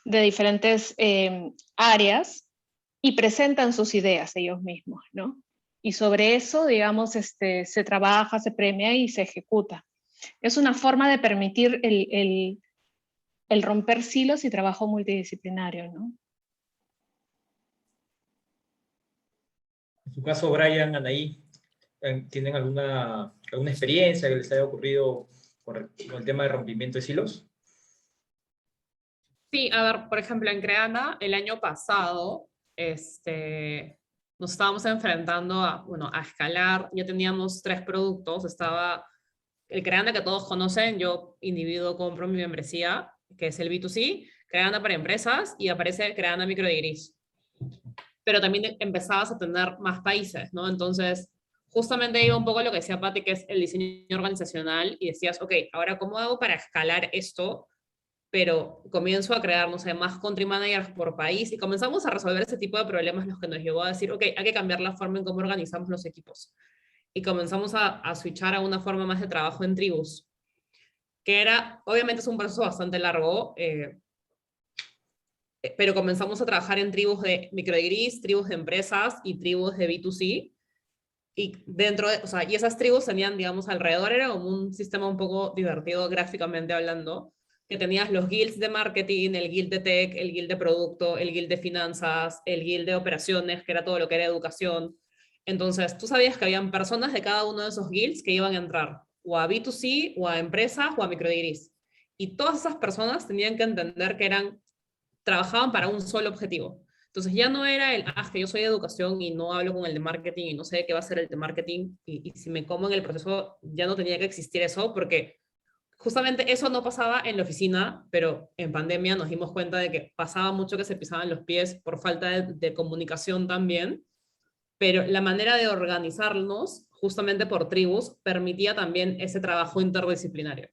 A: de diferentes áreas y presentan sus ideas ellos mismos, ¿no? Y sobre eso, digamos, se trabaja, se premia y se ejecuta. Es una forma de permitir el romper silos y trabajo multidisciplinario, ¿no?
C: En su caso, Brian, Anaí, ¿tienen alguna experiencia que les haya ocurrido con el tema de rompimiento de silos?
D: Sí, a ver, por ejemplo, en Creana, el año pasado, nos estábamos enfrentando a escalar. Ya teníamos 3 productos. Estaba el Creana que todos conocen, yo individuo compro mi membresía, que es el B2C, Creana para empresas, y aparece Creana Microdegrees. Pero también empezabas a tener más países, ¿no? Entonces, justamente iba un poco lo que decía Pati, que es el diseño organizacional, y decías, ok, ahora, ¿cómo hago para escalar esto? Pero comienzo a crear, no sé, más country managers por país, y comenzamos a resolver ese tipo de problemas, los que nos llevó a decir, ok, hay que cambiar la forma en cómo organizamos los equipos. Y comenzamos a switchar a una forma más de trabajo en tribus, que era, obviamente es un proceso bastante largo, pero comenzamos a trabajar en tribus de microdegrees, tribus de empresas y tribus de B2C, y dentro de, y esas tribus tenían, digamos, alrededor, era como un sistema un poco divertido gráficamente hablando, que tenías los guilds de marketing, el guild de tech, el guild de producto, el guild de finanzas, el guild de operaciones, que era todo lo que era educación. Entonces, tú sabías que habían personas de cada uno de esos guilds que iban a entrar o a B2C, o a empresas, o a microdegrees. Y todas esas personas tenían que entender que trabajaban para un solo objetivo. Entonces ya no era es que yo soy de educación y no hablo con el de marketing y no sé qué va a ser el de marketing y si me como en el proceso ya no tenía que existir eso porque justamente eso no pasaba en la oficina, pero en pandemia nos dimos cuenta de que pasaba mucho que se pisaban los pies por falta de comunicación también, pero la manera de organizarnos justamente por tribus permitía también ese trabajo interdisciplinario.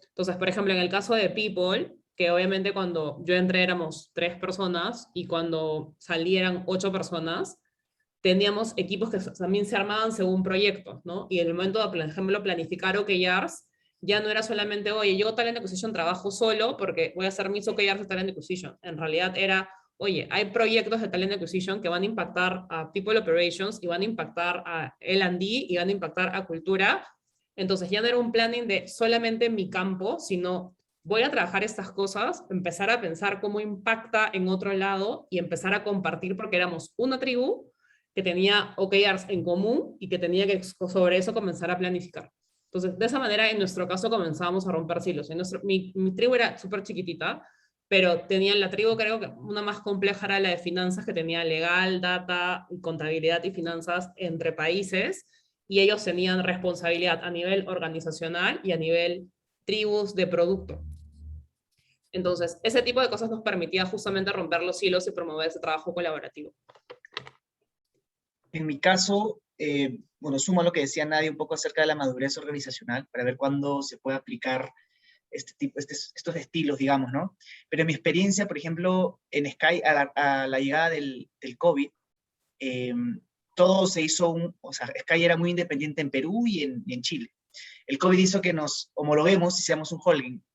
D: Entonces, por ejemplo, en el caso de People, que obviamente cuando yo entré éramos 3 personas y cuando salieran 8 personas, teníamos equipos que también se armaban según proyectos, ¿no? Y en el momento de, por ejemplo, planificar OKRs, ya no era solamente, oye, yo Talent Acquisition trabajo solo porque voy a hacer mis OKRs de Talent Acquisition. En realidad era, oye, hay proyectos de Talent Acquisition que van a impactar a People Operations y van a impactar a L&D y van a impactar a cultura. Entonces ya no era un planning de solamente mi campo, sino voy a trabajar estas cosas, empezar a pensar cómo impacta en otro lado y empezar a compartir porque éramos una tribu que tenía OKRs en común y que tenía que sobre eso comenzar a planificar. Entonces, de esa manera, en nuestro caso, comenzábamos a romper silos. Mi tribu era súper chiquitita, pero tenían la tribu, creo que una más compleja era la de finanzas, que tenía legal, data, contabilidad y finanzas entre países, y ellos tenían responsabilidad a nivel organizacional y a nivel tribus de producto. Entonces, ese tipo de cosas nos permitía justamente romper los hilos y promover ese trabajo colaborativo.
H: En mi caso, bueno, sumo a lo que decía Nadia un poco acerca de la madurez organizacional, para ver cuándo se puede aplicar estos estilos, digamos, ¿no? Pero en mi experiencia, por ejemplo, en Sky, a la llegada del COVID, todo se hizo, o sea, Sky era muy independiente en Perú y en Chile. El COVID hizo que nos homologuemos y seamos un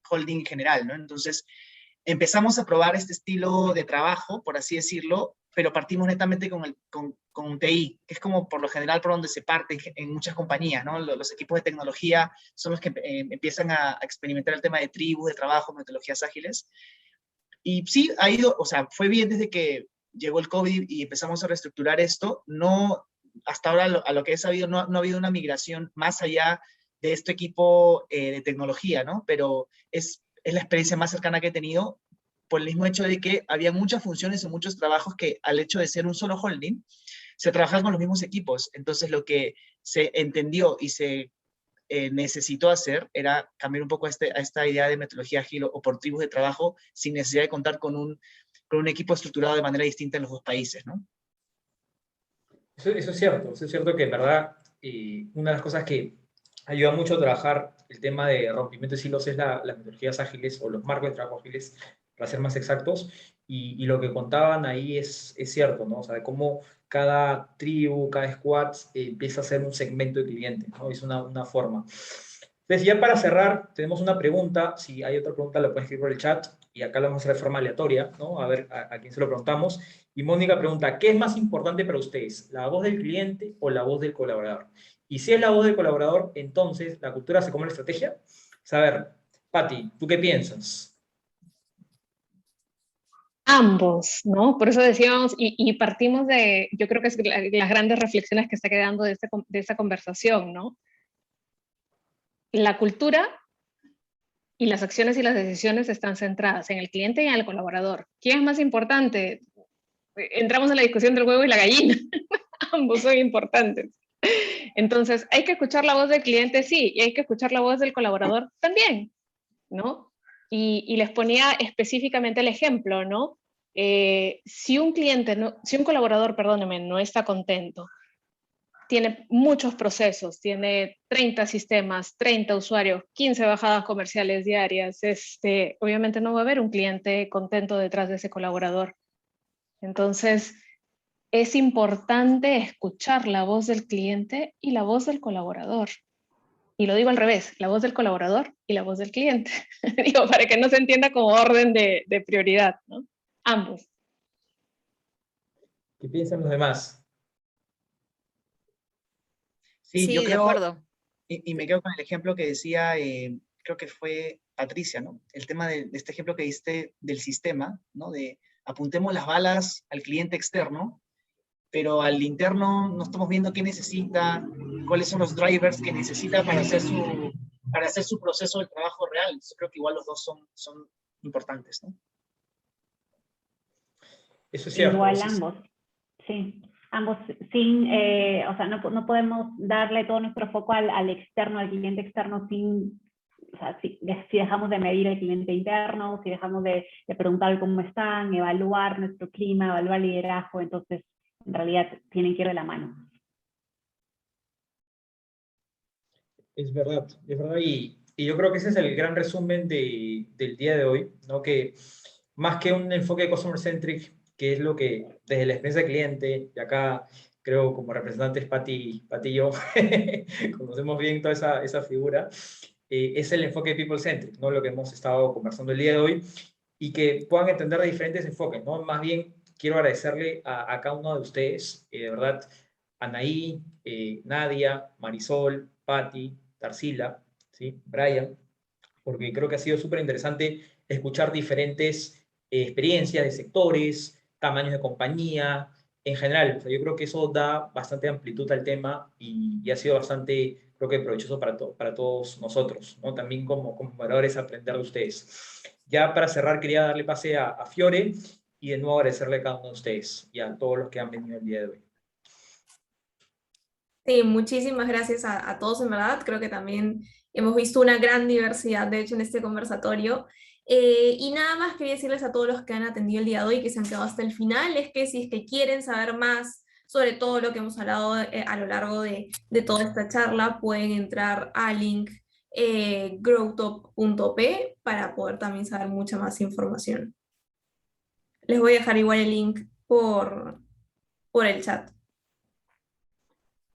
H: holding general, ¿no? Entonces, empezamos a probar este estilo de trabajo, por así decirlo, pero partimos netamente con TI, que es como por lo general por donde se parte en muchas compañías, ¿no? Los equipos de tecnología son los que empiezan a experimentar el tema de tribus, de trabajo, metodologías ágiles. Y sí, ha ido, o sea, fue bien desde que llegó el COVID y empezamos a reestructurar esto. No, hasta ahora, a lo que he sabido, no ha habido una migración más allá de este equipo de tecnología, ¿no? Pero es la experiencia más cercana que he tenido por el mismo hecho de que había muchas funciones y muchos trabajos que al hecho de ser un solo holding, se trabajaban con los mismos equipos. Entonces lo que se entendió y se necesitó hacer era cambiar un poco a esta idea de metodología ágil o por tribus de trabajo sin necesidad de contar con un equipo estructurado de manera distinta en los dos países, ¿no?
C: Eso es cierto que en verdad una de las cosas que ayuda mucho a trabajar el tema de rompimiento de silos es las metodologías ágiles o los marcos de trabajo ágiles, para ser más exactos, y lo que contaban ahí es cierto, ¿no? O sea, de cómo cada tribu, cada squad empieza a ser un segmento de cliente, ¿no? Es una forma. Entonces, ya para cerrar, tenemos una pregunta. Si hay otra pregunta, la pueden escribir por el chat, y acá la vamos a hacer de forma aleatoria, ¿no? A ver a quién se lo preguntamos. Y Mónica pregunta, ¿qué es más importante para ustedes, la voz del cliente o la voz del colaborador? Y si es la voz del colaborador, entonces, ¿la cultura se come la estrategia? A ver, Pati, ¿tú qué piensas?
A: Ambos, ¿no? Por eso decíamos, y partimos de, yo creo que es las grandes reflexiones que está quedando de esta conversación, ¿no? La cultura y las acciones y las decisiones están centradas en el cliente y en el colaborador. ¿Quién es más importante? Entramos en la discusión del huevo y la gallina. Ambos son importantes. Entonces, hay que escuchar la voz del cliente, sí, y hay que escuchar la voz del colaborador también, ¿no? Y les ponía específicamente el ejemplo, ¿no? Si un colaborador, perdóneme, no está contento, tiene muchos procesos, tiene 30 sistemas, 30 usuarios, 15 bajadas comerciales diarias, obviamente no va a haber un cliente contento detrás de ese colaborador. Entonces, es importante escuchar la voz del cliente y la voz del colaborador. Y lo digo al revés, la voz del colaborador y la voz del cliente. Digo, para que no se entienda como orden de prioridad, ¿no? Ambos.
C: ¿Qué piensan los demás?
H: Sí,
E: Sí,
H: yo
E: de
H: creo,
E: acuerdo.
H: y me quedo con el ejemplo que decía, creo que fue Patricia, ¿no? El tema de este ejemplo que diste del sistema, ¿no? De apuntemos las balas al cliente externo, pero al interno no estamos viendo qué necesita, cuáles son los drivers que necesita para hacer su proceso de trabajo real. Yo creo que igual los dos son importantes, ¿no?
C: Eso es cierto.
F: Igual ambos, sí. Ambos sin, o sea, no podemos darle todo nuestro foco al externo, al cliente externo, sin, o sea, si dejamos de medir al cliente interno, si dejamos de preguntar cómo están, evaluar nuestro clima, evaluar liderazgo, entonces en realidad tienen que ir de la mano.
C: Es verdad, y yo creo que ese es el gran resumen del día de hoy, ¿no? Que más que un enfoque customer-centric, que es lo que desde la experiencia del cliente, y acá creo como representantes Pati y yo, conocemos bien toda esa figura, es el enfoque people-centric, ¿no? Lo que hemos estado conversando el día de hoy, y que puedan entender de diferentes enfoques, ¿no? Más bien, quiero agradecerle a cada uno de ustedes, de verdad, Anaí, Nadia, Marisol, Pati, Tarsila, ¿sí? Brian, porque creo que ha sido súper interesante escuchar diferentes experiencias de sectores, tamaños de compañía, en general. O sea, yo creo que eso da bastante amplitud al tema y ha sido bastante, creo que provechoso para todos nosotros, ¿no? También como moderadores aprender de ustedes. Ya para cerrar, quería darle pase a Fiore y de nuevo agradecerle a cada uno de ustedes y a todos los que han venido el día de hoy.
B: Sí, muchísimas gracias a todos, en verdad. Creo que también hemos visto una gran diversidad, de hecho, en este conversatorio. Y nada más quería decirles a todos los que han atendido el día de hoy, que se han quedado hasta el final, es que si es que quieren saber más sobre todo lo que hemos hablado a lo largo de toda esta charla, pueden entrar al link growtop.p para poder también saber mucha más información. Les voy a dejar igual el link por el chat.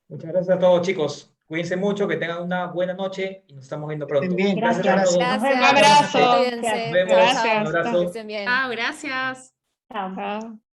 C: Muchas gracias a todos, chicos. Cuídense mucho, que tengan una buena noche y nos estamos viendo pronto.
H: Bien,
C: Gracias a todos.
E: Gracias.
A: Un abrazo.
E: Cuídense.
C: Nos vemos.
A: Gracias.
C: Un abrazo.
E: Que estén bien.
D: Chao, gracias.
F: Chao.
A: Chao.